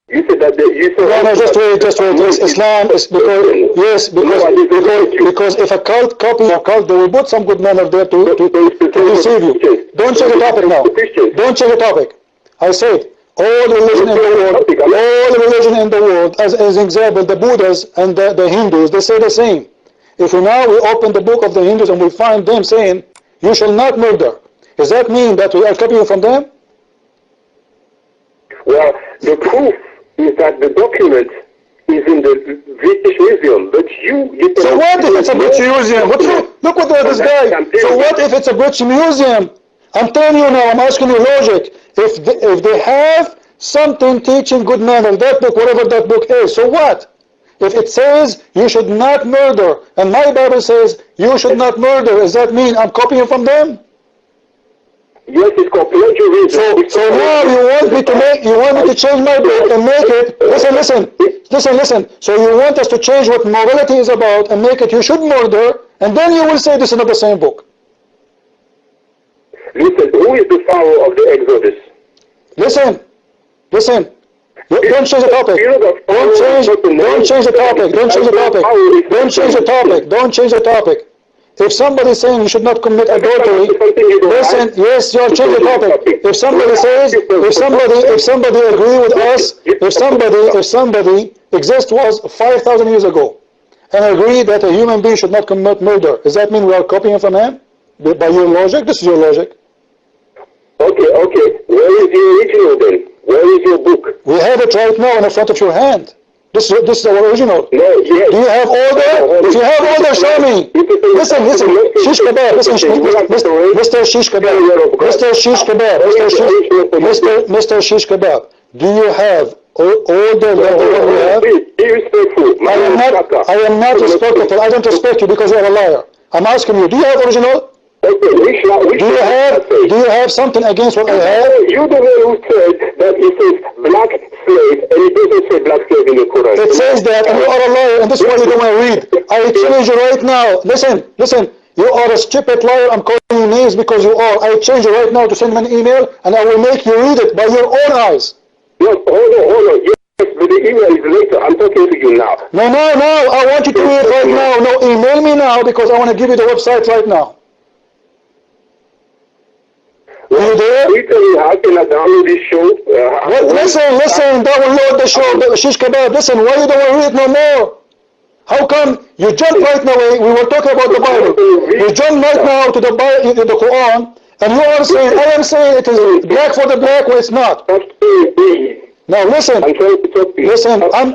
You said that
No, just wait. Islam is because if a cult copies a cult, they will put some good manner there to deceive you. Don't change the topic now. Don't change the topic. I said all religion in the world, as an example, the Buddhas and the Hindus, they say the same. If we open the book of the Hindus and we find them saying, you shall not murder, does that mean that we are copying from them?
Well, the proof is that the document is in the British Museum, but you
So what if it's a British Museum? Look what this guy. So what if it's a British Museum? I'm telling you now, I'm asking you logic. If they have something teaching good manner, that book, whatever that book is, so what? If it says you should not murder, and my Bible says you should not murder, does that mean I'm copying from them?
Yes, it's complementary.
So now you want me to change my book and make it. Listen. So you want us to change what morality is about and make it you should murder, and then you will say this is not the same book.
Listen, who is the pharaoh of the Exodus?
Listen. Don't change the topic. Don't change the topic. If somebody is saying you should not commit adultery, listen, yes, you are changing the topic. If somebody says, if somebody agree with us, if somebody was 5,000 years ago and agree that a human being should not commit murder, does that mean we are copying from him? By your logic? This is your logic.
Okay. Where is the original then? Where is your book?
We have it right now in the front of your hand. This is the original.
No, yes.
Do you have order? If you have order, show me. Listen. Shish kebab. Mr. Shish kebab. Do you have order that the one we have?
Be respectful.
I am not respectful. I don't respect you because you are a liar. I'm asking you, do you have original?
Okay,
do you have something against what I have?
You're the one who said that it says black slave, and it doesn't say black slave in the Quran.
It says that, and you are a liar, and this is why you don't want to read. I change you right now. Listen. You are a stupid liar. I'm calling you names because you are. I change you right now to send me an email, and I will make you read it by your own eyes.
No, hold on. Yes, but the email is later. I'm talking to you now.
No. I want you to read it right now. No, email me now because I want to give you the website right now. Are you there?
How can I download this show?
Listen, download the show, Shish Kebab. Listen, why you don't want to read it no more? How come you jump right now? We were talking about the Bible. You jump right now to the Bible, the Quran, and you are saying, I am saying it is black for the black, well it's not. Now listen,
I'm trying to talk to you.
Listen, I'm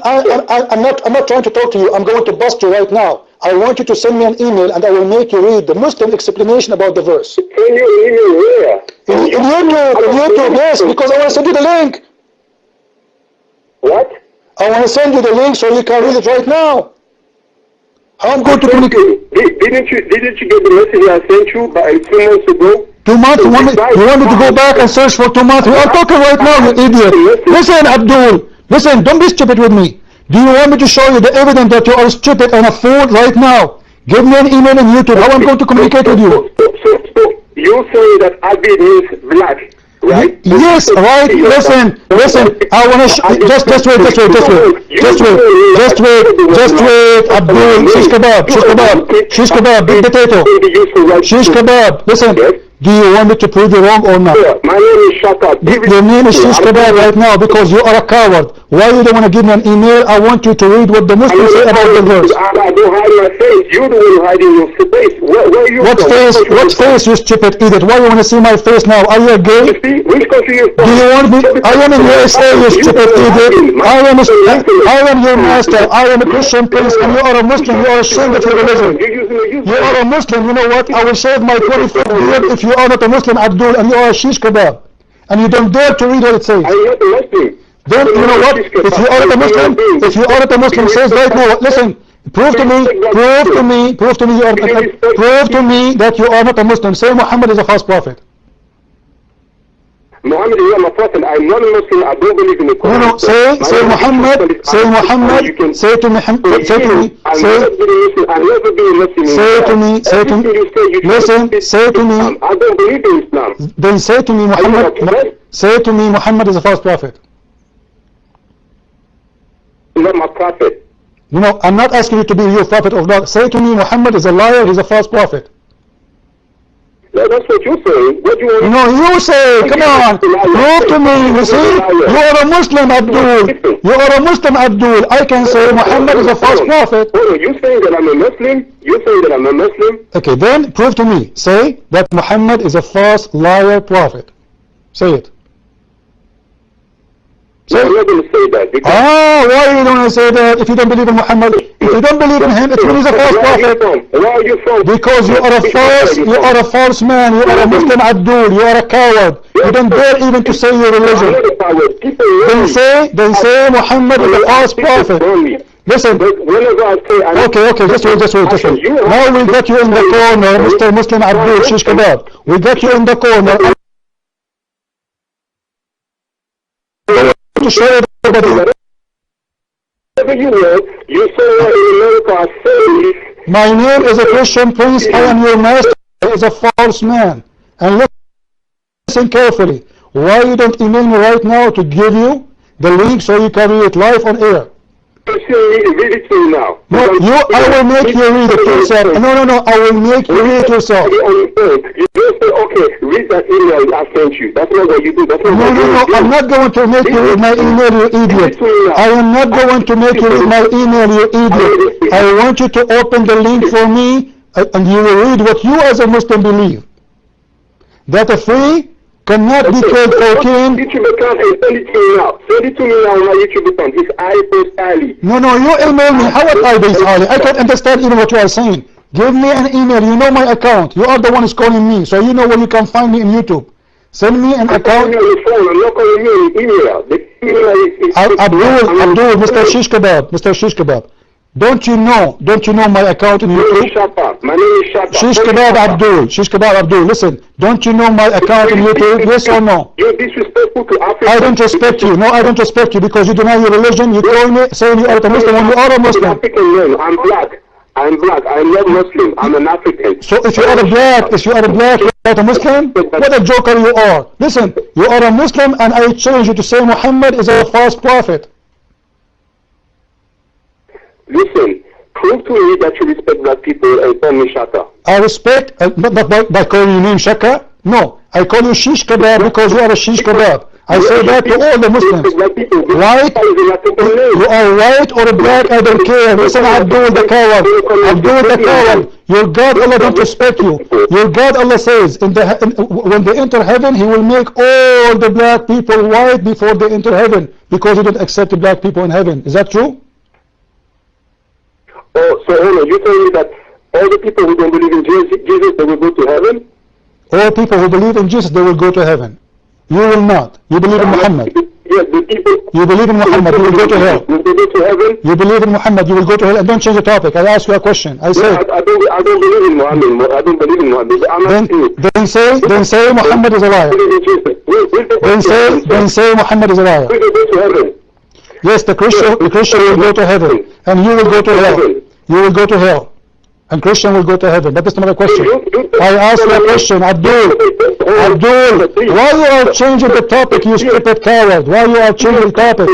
not trying to talk to you. I'm going to bust you right now. I want you to send me an email and I will make you read the Muslim explanation about the verse.
Send you an email where?
In YouTube, yes, because I want to send you the link.
What?
I want to send you the link so you can read it right now. How I'm going to communicate?
Didn't you get the message I sent you by 2 months ago?
2 months? You want me to go back and search for 2 months? We are talking right now, you idiot. Listen, Abdul. Listen, don't be stupid with me. Do you want me to show you the evidence that you are stupid and a fool right now? Give me an email on YouTube. How I'm going to communicate with you?
So you say that Abid means black, right?
Yes, right. Listen. I want to just wait. Abdul, shish kebab, big potato. Shish kebab. Listen. Do you want me to prove you wrong or not?
Yeah, my name is Shaka.
Your name is Shish Kebab right now because you are a coward. Why you don't want to give me an email? I want you to read what the Muslims say about the verse.
I don't hide my face. You're the one hiding your face. Where are you
from? What face, you stupid idiot? Why you want to see my face now? Are you a gay?
Which country are you from?
Do you want me? I am in USA, you stupid idiot. I am your master. I am a Christian prince and you are a Muslim. You are ashamed of your religion. You are a Muslim. You know what? I will shave my 24th beard if you are not a Muslim, Abdul, and you are a shish kebab, and you don't dare to read what it says.
I'm not a Muslim.
Then you know what? If you are not a Muslim, says right now. Listen, prove to me that you are not a Muslim. Say Muhammad is a false prophet.
Muhammad is not a prophet. I'm not a Muslim. I don't believe in the Quran.
No. Say Muhammad. Say Muhammad. Say to me. Say to me.
I've never been a Muslim.
Say to me. Listen. Say to me.
I don't believe in Islam.
Then say to me Muhammad. Say to me Muhammad is a false prophet.
Not my prophet.
No, I'm not asking you to be your prophet or not. Say to me Muhammad is a liar. He's a false prophet.
No, that's what you're saying. What do you want?
No, you say, come on, prove to me, you see, you are a Muslim, Abdul. You are a Muslim, Abdul. I can say Muhammad is a false prophet.
Oh, you're saying that I'm a Muslim? You're saying that I'm a Muslim?
Okay, then prove to me. Say that Muhammad is a false liar prophet. Say it.
So I'm not going to say that.
Why you don't want to say that if you don't believe in Muhammad? If you don't believe in him, it means he's a false prophet.
Where are you from?
Because you are a false man. You are a Muslim, Abdul. You are a coward. You don't dare even to say your religion. Then say Muhammad is a false prophet. Listen. Okay, just wait. Now we got you in the corner, Mr. Muslim Abdul, shish kebab. We got you in the corner. To show everybody. My name is a Christian prince. I am your master. He is a false man. And listen carefully. Why you don't email me right now to give you the link so you can read it live on air?
Read it to you now.
No, I will make you read it yourself. No, I will make you read it yourself.
You just say, okay, read that email I sent you. That's not what you do.
No, I'm not going to make you read my email, you idiot. I am not going to make you read my email, you idiot. I want you to open the link for me, and you will read what you as a Muslim believe. That a free cannot be killed for king.
YouTube account and send it to me now. Send it to me now on my YouTube account. It's iPost Ali.
No, you email me. How would I be Ali? I can't understand even what you are saying. Give me an email. You know my account. You are the one who's calling me, so you know where you can find me in YouTube. Send me an account.
I'm calling you on the phone. I'm not calling you on email. The email is
Abdul, Mr. Shish Kebab. Don't you know my account in YouTube?
My name is Shaka.
Shish Kebab Abdul. Shish Kebab Abdul. Listen, don't you know my account in YouTube? Yes or no?
You're disrespectful to Africa.
I don't respect you. No, I don't respect you because you deny your religion. You call me saying you are a Muslim when you are a Muslim.
I'm black. I'm not Muslim. I'm an African.
So if you are a black, you're not a Muslim? What a joker you are. Listen, you are a Muslim and I challenge you to say Muhammad is a false prophet.
Listen, prove to me that you respect black people and call me Shaka.
I respect, not by calling your name Shaka. No, I call you Shish Kebab because you are a Shish Kebab. I say that to all the Muslims. White, you are white or black, I don't care. Listen, Abdul the coward. Abdul the coward. Your God Allah don't respect you. Your God Allah says, when they enter heaven, He will make all the black people white before they enter heaven because you don't accept the black people in heaven. Is that true?
Oh, so hold on, you telling me that all the people who don't believe in Jesus, they will go to heaven?
All people who believe in Jesus, they will go to heaven. You will not. You believe in Muhammad.
Yes, the people.
You believe in Muhammad, you will go to hell.
Will they go to heaven?
You believe in Muhammad, you will go to hell. And don't change the topic. I ask you a question. I say.
No, I don't believe in Muhammad. I don't believe in Muhammad. I'm asking you.
Then say Muhammad is a liar. Then say Muhammad is a liar.
Will they go to heaven?
Yes, the Christian will go to heaven. And you will go to hell. You will go to hell. And Christian will go to heaven. But that's not a question. I ask you a question. Abdul, why you are changing the topic, you stupid coward? Why you are changing the topic?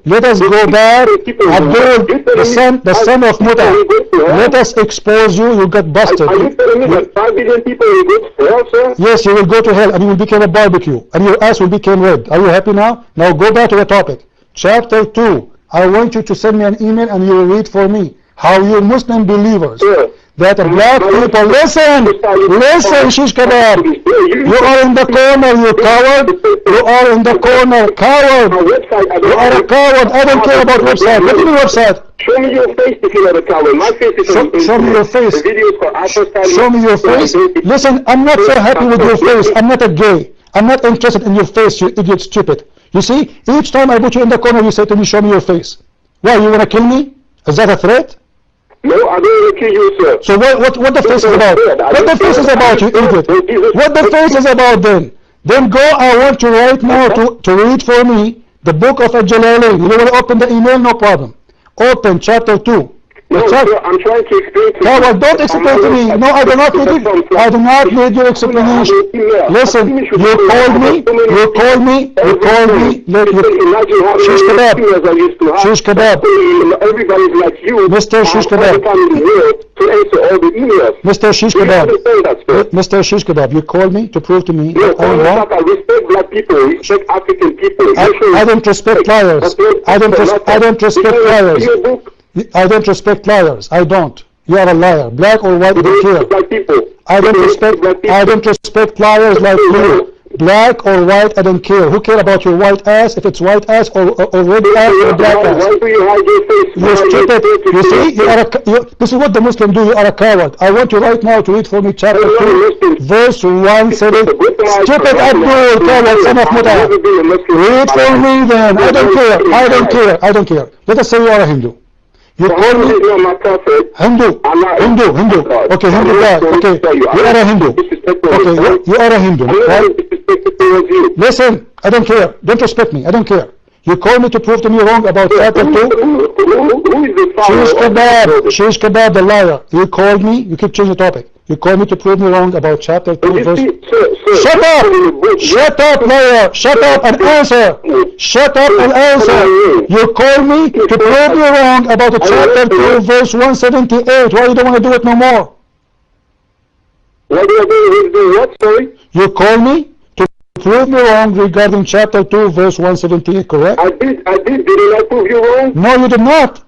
Let us go back. Abdul, the son of Muta. Let us expose you. You got busted.
Are you telling me that 5 billion people will go to hell, sir?
Yes, you will go to hell and you will become a barbecue. And your ass will become red. Are you happy now? Now go back to the topic. Chapter 2. I want you to send me an email and you will read for me how you Muslim believers that black people, listen, Shish Kebab, you are in the corner, you coward, you are in the corner, coward, you are a coward. I don't care about website. What is the website?
Show me your face if you're not a coward. My face is
show me your face.
The video is called
show me your face. Listen, I'm not so happy with your face. I'm not a gay. I'm not interested in your face, you idiot stupid. You see, each time I put you in the corner, you say to me, show me your face. Why, you want to kill me? Is that a threat?
No, I don't want to kill you, sir.
So what the face is about? What the face is about, you idiot? What the face is about then? Then go, I want you right now to read for me the book of Al-Jalalain. You want to open the email? No problem. Open chapter 2.
No, sir, I'm trying to explain to you.
No, well, don't explain to me. No, I do not need it. I do not need your explanation. Listen, you called me. Shish Kebab. Shish Kebab.
Everybody's like you.
Mr. Shish Kebab.
To answer all the emails.
Mr. Shish Kebab. Mr. Shish Kebab, you called me to prove to me that I am wrong.
I respect black people. Respect African people.
I don't respect liars. I don't respect liars. I don't respect liars. I don't. You are a liar. Black or white, I don't care. I don't respect liars like you. Black or white, I don't care. Who care about your white ass, if it's white ass or red ass or black ass?
Why do you hide your face?
You're stupid. You see, this is what the Muslims do. You are a coward. I want you right now to read for me chapter 2, verse 170. Stupid Abdul, coward, son of Muta. Read for me then. I don't care. Let us say you are a Hindu. You call me Hindu. Okay, Hindu God. Okay, you are a Hindu. Okay, you are a Hindu. Right? Listen, I don't care. Don't respect me. I don't care. You call me to prove to me wrong about chapter 2. Shish Kebab, the liar. You called me. You keep changing the topic. You call me to prove me wrong about chapter 2 verse... Shut up! Shut up, liar! Shut up and answer! Shut up and answer! You call me to prove me wrong about the chapter 2 verse 178. Why you don't want to do it no more?
What do you do? What, sorry?
You call me to prove me wrong regarding chapter 2 verse 178, correct?
I did. Did I prove you wrong?
No, you did not.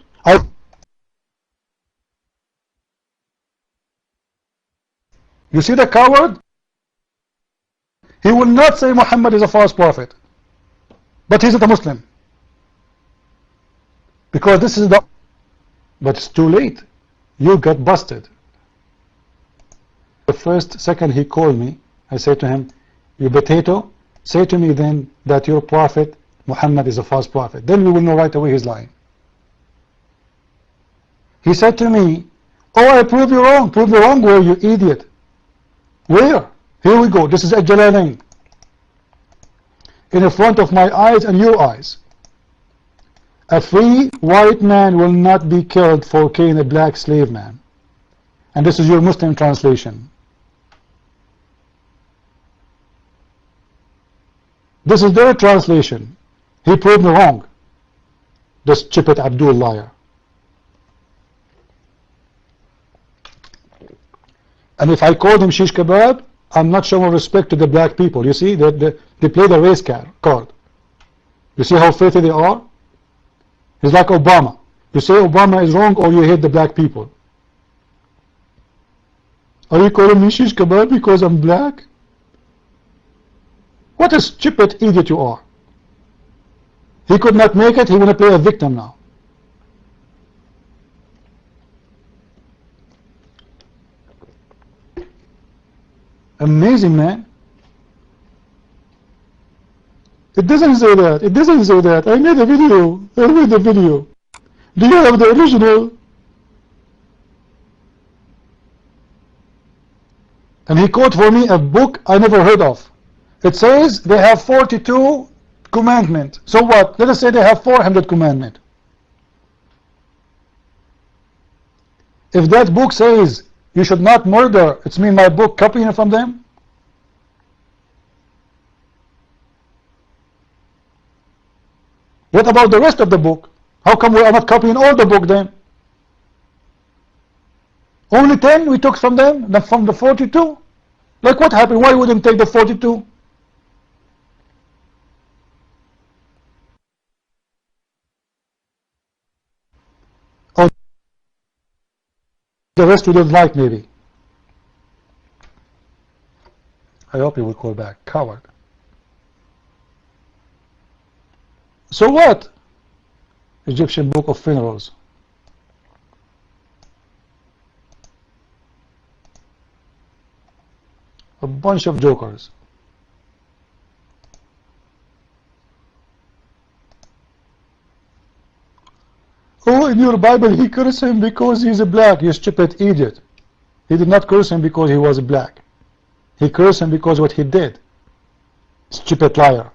You see the coward? He will not say Muhammad is a false prophet. But he's not a Muslim. Because this is the... But it's too late. You got busted. The second he called me, I said to him, you potato, say to me then that your prophet, Muhammad, is a false prophet. Then we will know right away he's lying. He said to me, oh, I prove you wrong. Prove you wrong where, you idiot? Where? Here we go. This is Jalalain. In front of my eyes and your eyes. A free white man will not be killed for killing a black slave man. And this is your Muslim translation. This is their translation. He proved me wrong. This stupid Abdul liar. And if I called him shish kebab, I'm not showing respect to the black people. You see, they play the race card. You see how filthy they are? It's like Obama. You say Obama is wrong or you hate the black people. Are you calling me shish kebab because I'm black? What a stupid idiot you are. He could not make it, he want to play a victim now. Amazing, man. It doesn't say that. It doesn't say that. I made a video. I made a video. Do you have the original? And he quote for me a book I never heard of. It says they have 42 commandments. So what? Let us say they have 400 commandments. If that book says you should not murder, it's mean my book copying from them? What about the rest of the book? How come we are not copying all the book then? Only 10 we took from them, from the 42? Like what happened? Why wouldn't take the 42? Or the rest we don't like maybe. I hope he will call back. Coward. So what? Egyptian Book of Funerals. A bunch of jokers. Oh, in your Bible he cursed him because he's a black. You stupid idiot. He did not curse him because he was black. He cursed him because what he did. Stupid liar.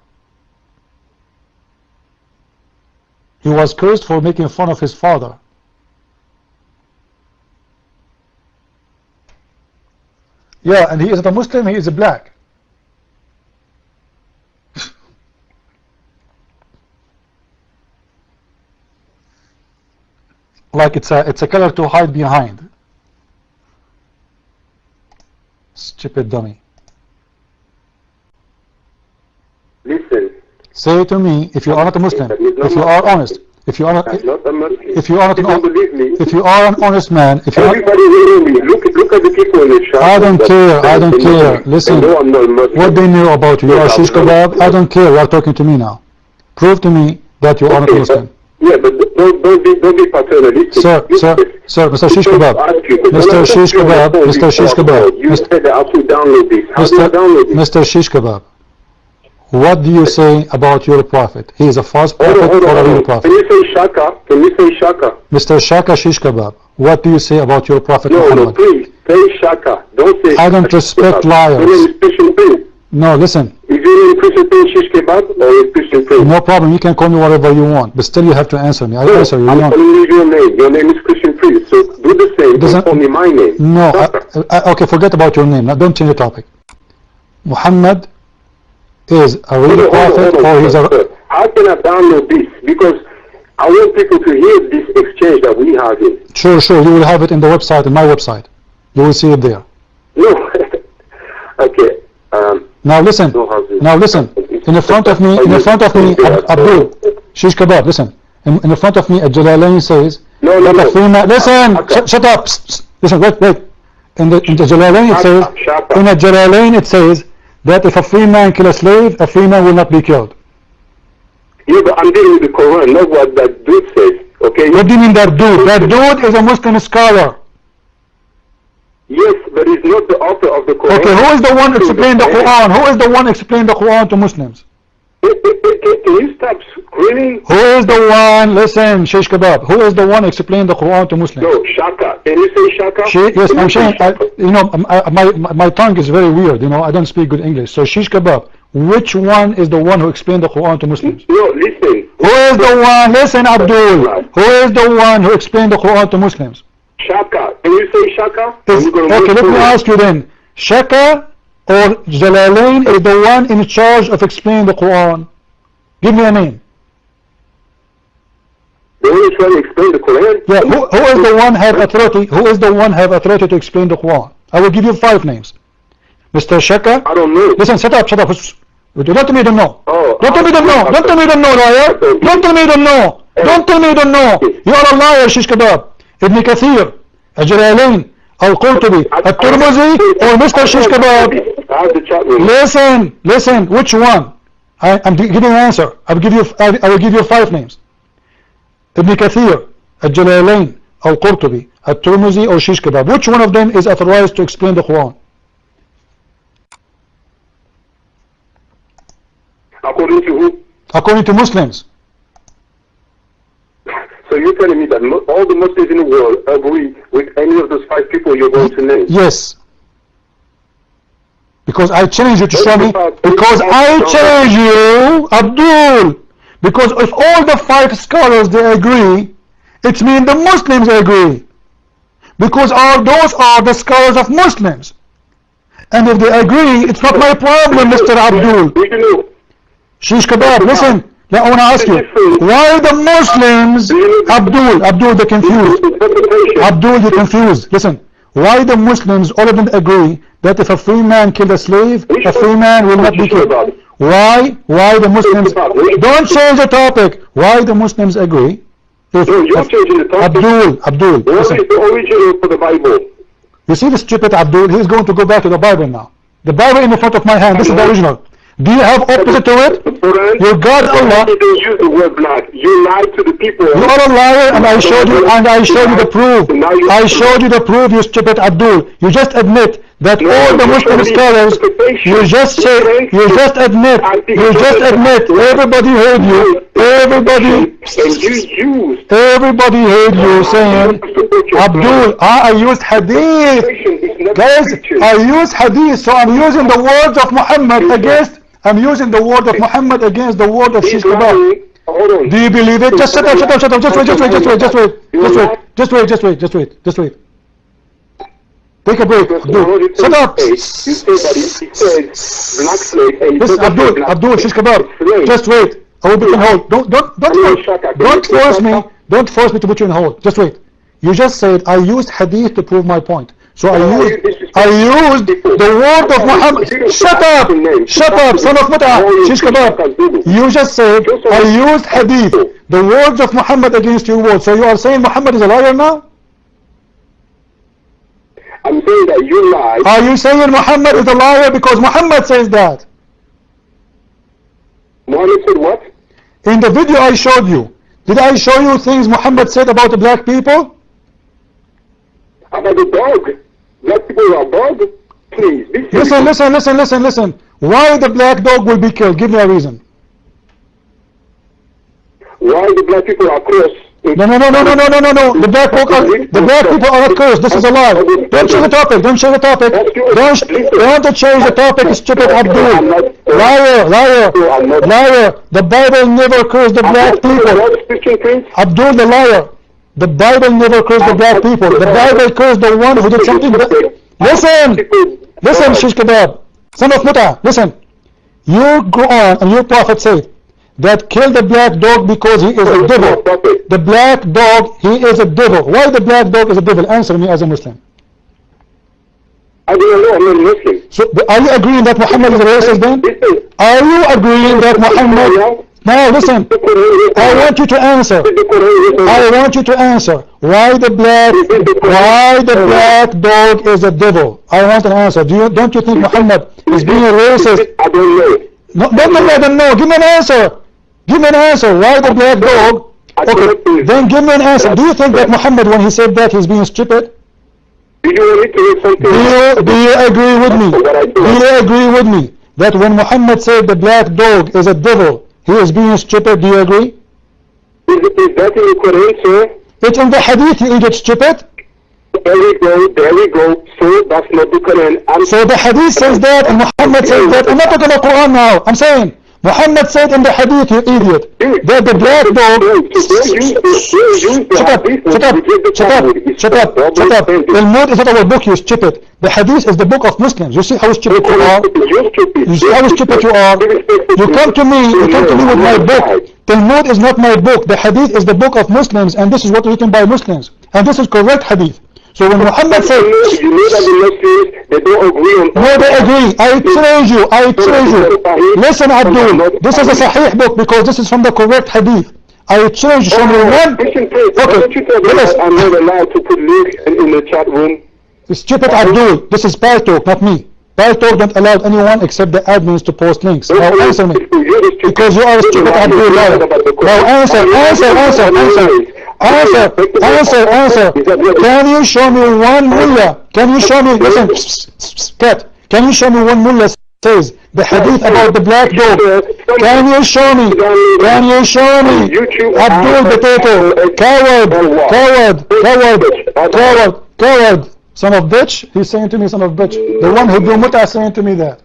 He was cursed for making fun of his father. Yeah, and he isn't a Muslim, he is a black. Like it's a color to hide behind. Stupid dummy.
Listen.
Say to me, if you are not a Muslim, if you are honest, if you are not, if you are not if you are an honest man, if you are,
everybody hearing me. Look at the people in the shop.
I don't care. I don't care. Listen, what they know about you. You are shish kebab. I don't care. You are talking to me now. Prove to me that you are not a Muslim.
Yeah, but don't be paternalistic.
Sir, Mr. Shish Kebab, Mr. Shish Kebab, Mr. Shish Kebab,
you said that I have to download this. How do I download this?
Mr. Shish Kebab, what do you say about your prophet? He is a false prophet or a real prophet?
Can you say Shaka? Can you say Shaka?
Mr. Shaka Shish Kebab, what do you say about your prophet Muhammad?
No, please, say Shaka. Don't say
I don't respect liars. No, listen.
Is your name Christian Prince Shish Kebab or is Christian Prince?
No problem, you can call me whatever you want, but still you have to answer me. I answer you.
I'm calling you your name. Your name is Christian Prince, so do the same. Don't call me my name.
No, okay, forget about your name. Now, don't change the topic. Muhammad is a real prophet or he's a...
How can I download this? Because I want people to hear this exchange that we have here.
Sure, you will have it in the website, in my website. You will see it there.
No. Okay.
Now listen, in front of me, Abdul, Shish Kebab, listen, in front of me, Jalalain says, that a free man, listen, shut up, listen, wait, in the Jalalain it says, in a Jalalain it says, that if a free man kill a slave, a free man will not be killed.
Yeah, but I'm dealing with the Quran, not what that dude says, okay?
What do you mean that dude? That dude is a Muslim scholar.
Yes, but he's not the author of the Quran.
Okay, who is the one explaining the Quran? Who is the one explaining the Quran to Muslims?
Can you stop screaming?
Who is the one, listen, Shish Kebab, who is the one explaining the Quran to Muslims?
No, Shaka. Can you say Shaka?
Yes, I'm saying, my tongue is very weird, I don't speak good English. So Shish Kebab, which one is the one who explained the Quran to Muslims?
No, listen.
Who is the one, listen Abdul, who is the one who explained the Quran to Muslims?
Shaka. Can you say Shaka?
Okay, let me ask you then, Shaka or Jalalain is the one in charge of explaining the Quran? Give me a name.
The one who's trying to explain the Quran?
Yeah, who is the one have authority? Who is the one have authority to explain the Quran? I will give you 5 names. Mr. Shaka.
I don't know.
Listen, shut up. Don't tell me you don't know.
Oh,
don't tell me you don't know. Don't tell me you don't know, liar. Don't tell me you don't know. Don't tell me you don't know. You are a liar, Shish Kebab. Ibn Kathir, Al-Jalalain, Al-Qurtubi, Al-Tirmidhi, or Mr. Shish Kebab. Listen, which one? I'm giving an answer. I will give you 5 names. Ibn Kathir, Al-Jalalain, Al-Qurtubi, Al-Tirmidhi, or Shish Kebab. Which one of them is authorized to explain the Quran?
According to who?
According to Muslims.
So you're telling me that all the Muslims in the world agree with any of those 5 people you're going to name?
Yes. Because I challenge you to show me. Because I challenge you, Abdul. Because if all the 5 scholars they agree, it means the Muslims agree. Because those are the scholars of Muslims. And if they agree, it's not my problem, Mr. Abdul. Shish Kebab, listen. I want to ask you, why the Muslims, Abdul, they're confused. Abdul, you're confused. Listen, why the Muslims, all of them agree that if a free man killed a slave, a free man will not be killed. Why the Muslims, don't change the topic. Why the Muslims agree?
You're changing the topic.
Abdul, listen.
What is the original for the Bible?
You see the stupid Abdul, he's going to go back to the Bible now. The Bible in the front of my hand, this is the original. Do you have opposite to it? Your God Allah.
You don't use the word black. You lied to the people.
You are a liar, and I showed you the proof. I showed you the proof, you stupid Abdul. You just admit that all the Muslim scholars. You just admit. Everybody heard you. Everybody heard you saying, Abdul, I used hadith. Guys, I used hadith, so I'm using the words of Muhammad against. I'm using the word of Muhammad against the word of Shish Kebab. Do you believe it? Just shut up. Just wait. Take a break. Abdul, shut up. Listen, Abdul, Shish Kebab. Just wait. I will be in hold. Don't force me to put you in hold. Just wait. You just said I used hadith to prove my point. So I used the word of Muhammad. Shut up, son of Mut'ah, Shish Kebab. You just said I used hadith, the words of Muhammad against your words. So you are saying Muhammad is a liar now?
I'm saying that you lie.
Are you saying Muhammad is a liar because Muhammad says that?
Muhammad said what?
In the video I showed you, did I show you things Muhammad said about the black people?
About the dog? Black people are dog? Please,
listen. Why the black dog will be killed? Give me a reason.
Why the black people are cursed?
No. The black people are not cursed. This is a lie. Don't change the topic. Don't change the topic, stupid Abdul. Liar. The Bible never cursed the black people. Abdul, the liar. The Bible never cursed the black people. The Bible cursed the one who did something. Listen, Shish Kebab. Son of Mut'ah, listen. Your Qur'an and your Prophet said that kill the black dog because he is a devil. The black dog, he is a devil. Why the black dog is a devil? Answer me as a Muslim.
I don't know, I'm not a Muslim.
So, are you agreeing that Muhammad is a racist then? Are you agreeing that Muhammad... Now listen, I want you to answer. Why the black dog is a devil? I want an answer. Don't you think Muhammad is being a racist?
I don't know.
No, I don't know. Give me an answer. Why the black dog? Okay, then give me an answer. Do you think that Muhammad, when he said that, he's being stupid? Do you agree with me? that when Muhammad said the black dog is a devil, he is being stupid? Do you agree?
Is that in the Quran, sir?
It's in the Hadith, you idiot stupid.
There we go. So that's not the Quran.
So the Hadith says that, and Muhammad says that. I'm not talking about Quran now. I'm saying Muhammad said in the Hadith, you idiot, that the black dog. Shut up. Talmud is not our book, you stupid. The Hadith is the book of Muslims. You see how stupid you are? You see how stupid you are? You come to me with my book. Talmud is not my book. The Hadith is the book of Muslims, and this is what is written by Muslims. And this is correct Hadith. So when Muhammad said,
you know that the Muslims, they don't agree on.
No, they agree. I challenge you. Listen, Abdul, this is a Sahih book because this is from the correct Hadith. I challenge you. Show me one.
Okay, I'm not allowed to put links in the chat room.
Stupid Abdul, this is Talk, not me. Talk don't allow anyone except the admins to post links. Now answer me. Because you are a stupid Abdul. Now answer. Can you show me one mullah? Can you show me, listen, cat, can you show me one mullah says the hadith about the black dog? Can you show me? Abdul potato, coward, son of bitch. He's saying to me, son of bitch. The one who do mutah is saying to me that.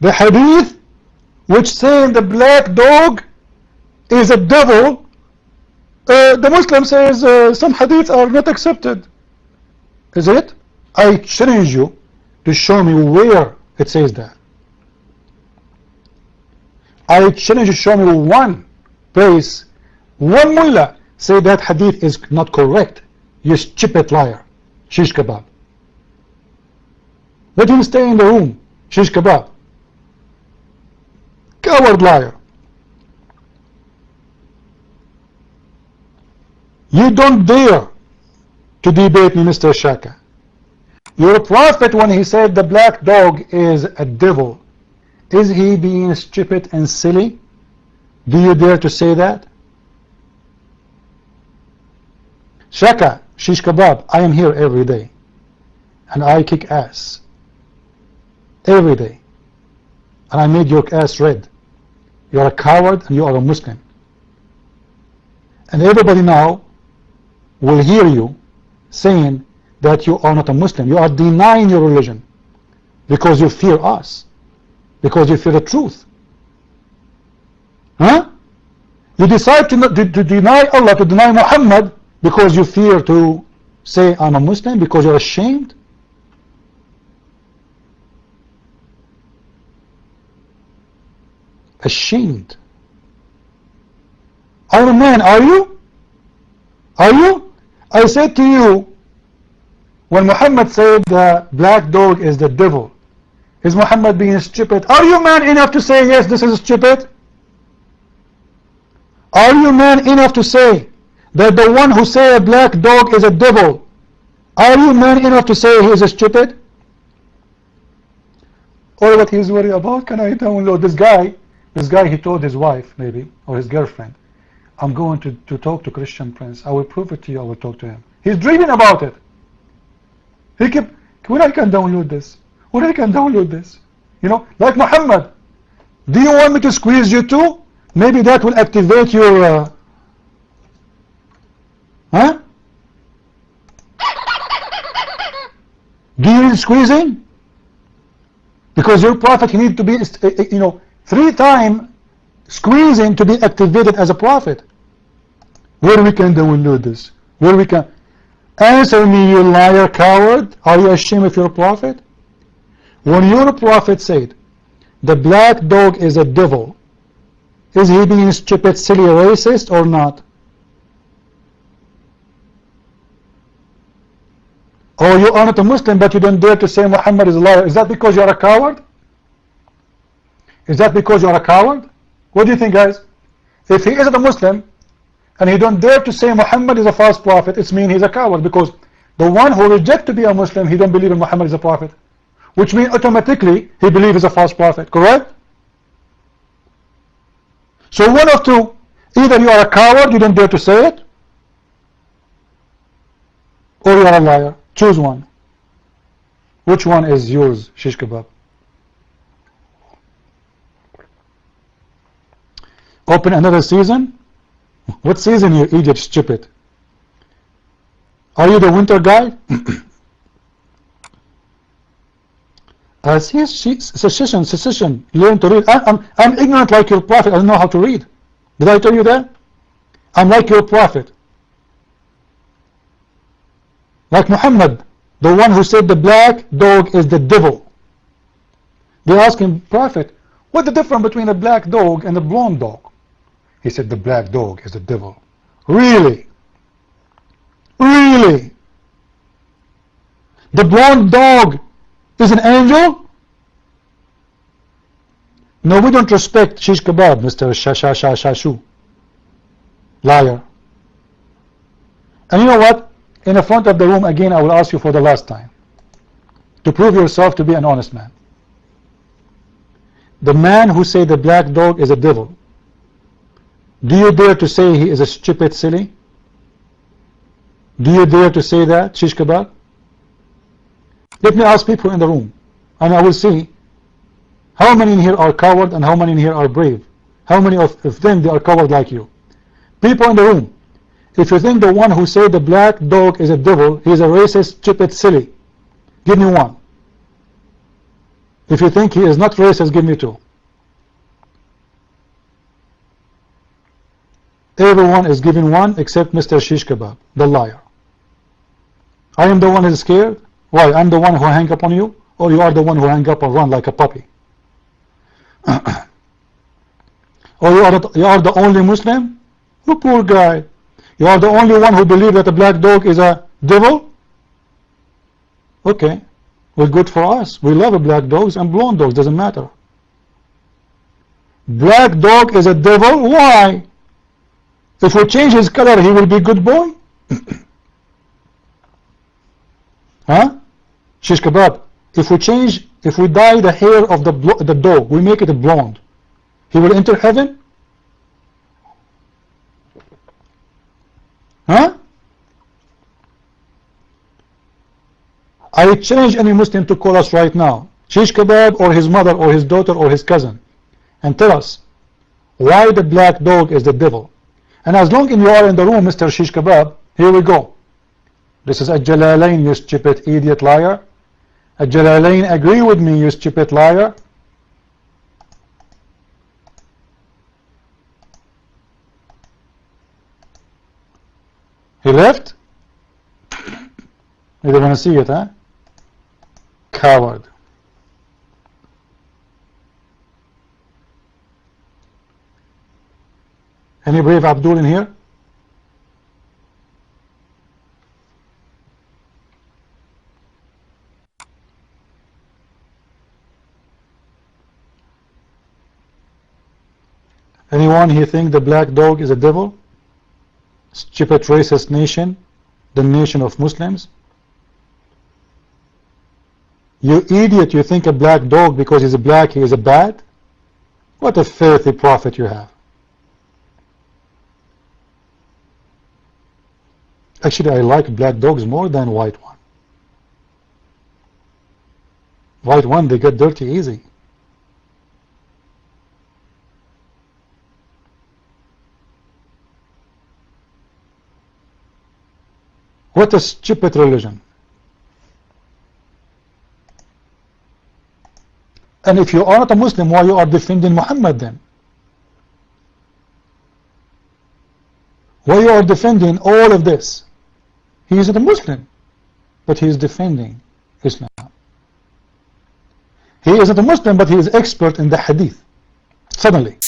The hadith which saying the black dog is a devil, the Muslim says some hadiths are not accepted. Is it? I challenge you to show me where it says that. I challenge you to show me one place, one mullah say that hadith is not correct. You stupid liar. Shish kebab. Let him stay in the room. Shish kebab. Coward liar. You don't dare to debate me, Mr. Shaka. Your prophet, when he said the black dog is a devil, is he being stupid and silly? Do you dare to say that? Shaka, shish kebab, I am here every day. And I kick ass. Every day. And I made your ass red. You are a coward and you are a Muslim. And everybody now will hear you saying that you are not a Muslim. You are denying your religion because you fear us, because you fear the truth. Huh? You decide to deny Allah, to deny Muhammad because you fear to say I'm a Muslim, because you're ashamed. Ashamed. I'm a man, are you? Are you? I said to you, when Muhammad said the black dog is the devil, is Muhammad being stupid? Are you man enough to say yes, this is stupid? Are you man enough to say that the one who say a black dog is a devil, are you man enough to say he is a stupid? Or what he's worried about? Can I download this guy? This guy, he told his wife maybe, or his girlfriend, I'm going to talk to Christian Prince. I will prove it to you. I will talk to him. He's dreaming about it. He kept, when I can download this? When I can download this? You know, like Muhammad. Do you want me to squeeze you too? Maybe that will activate your... huh? Do you need squeezing? Because your prophet, he needs to be, you know, 3 times squeezing to be activated as a prophet. Where we can download this? Where we can... Answer me, you liar, coward. Are you ashamed of your prophet? When your prophet said the black dog is a devil, is he being stupid, silly, racist or not? Or you are not a Muslim but you don't dare to say Muhammad is a liar? Is that because you are a coward? Is that because you are a coward? What do you think, guys? If he isn't a Muslim and he don't dare to say Muhammad is a false prophet, it means he's a coward, because the one who rejects to be a Muslim, he don't believe in Muhammad is a prophet, which means automatically he believes he's a false prophet, correct? So one of two, either you are a coward, you don't dare to say it, or you are a liar. Choose one. Which one is yours, shish kebab? Open another season? What season, you idiot, stupid? Are you the winter guy? Secession, learn to read. I'm ignorant like your prophet. I don't know how to read. Did I tell you that? I'm like your prophet. Like Muhammad, the one who said the black dog is the devil. They asked him, Prophet, what's the difference between a black dog and a blonde dog? He said, the black dog is the devil. Really? Really? The blonde dog is an angel? No, we don't respect shish kebab, Mr. Shashu. Liar. And you know what? In the front of the room again, I will ask you for the last time to prove yourself to be an honest man. The man who said the black dog is a devil, do you dare to say he is a stupid silly? Do you dare to say that, shish kebab? Let me ask people in the room, and I will see how many in here are coward and how many in here are brave. How many of them they are coward like you? People in the room, if you think the one who said the black dog is a devil, he is a racist, stupid, silly, give me one. If you think he is not racist, give me two. Everyone is giving one except Mr. Shish Kebab, the liar. I am the one who is scared. Why? I'm the one who hang up on you, or you are the one who hang up and run like a puppy? Or you are the only Muslim? You poor guy. You are the only one who believes that a black dog is a devil? Okay. Well, good for us. We love black dogs and blonde dogs. Doesn't matter. Black dog is a devil? Why? If we change his color, he will be good boy? Huh? Shish kebab. If we dye the hair of the dog, we make it a blonde, he will enter heaven? Huh? I challenge any Muslim to call us right now, shish kebab or his mother or his daughter or his cousin, and tell us why the black dog is the devil. And as long as you are in the room, Mr. Shish Kebab, here we go. This is a Jalalain, you stupid idiot liar. A Jalalain, agree with me, you stupid liar. He left? You don't want to see it, huh? Coward. Any brave Abdul in here? Anyone here think the black dog is a devil? Stupid racist nation, the nation of Muslims? You idiot, you think a black dog because he's a black, he is a bad? What a filthy prophet you have. Actually, I like black dogs more than white one. White one, they get dirty easy. What a stupid religion. And if you are not a Muslim, why you are defending Muhammad then? Why you are defending all of this? He isn't a Muslim, but he is defending Islam. He isn't a Muslim, but he is expert in the Hadith. Suddenly,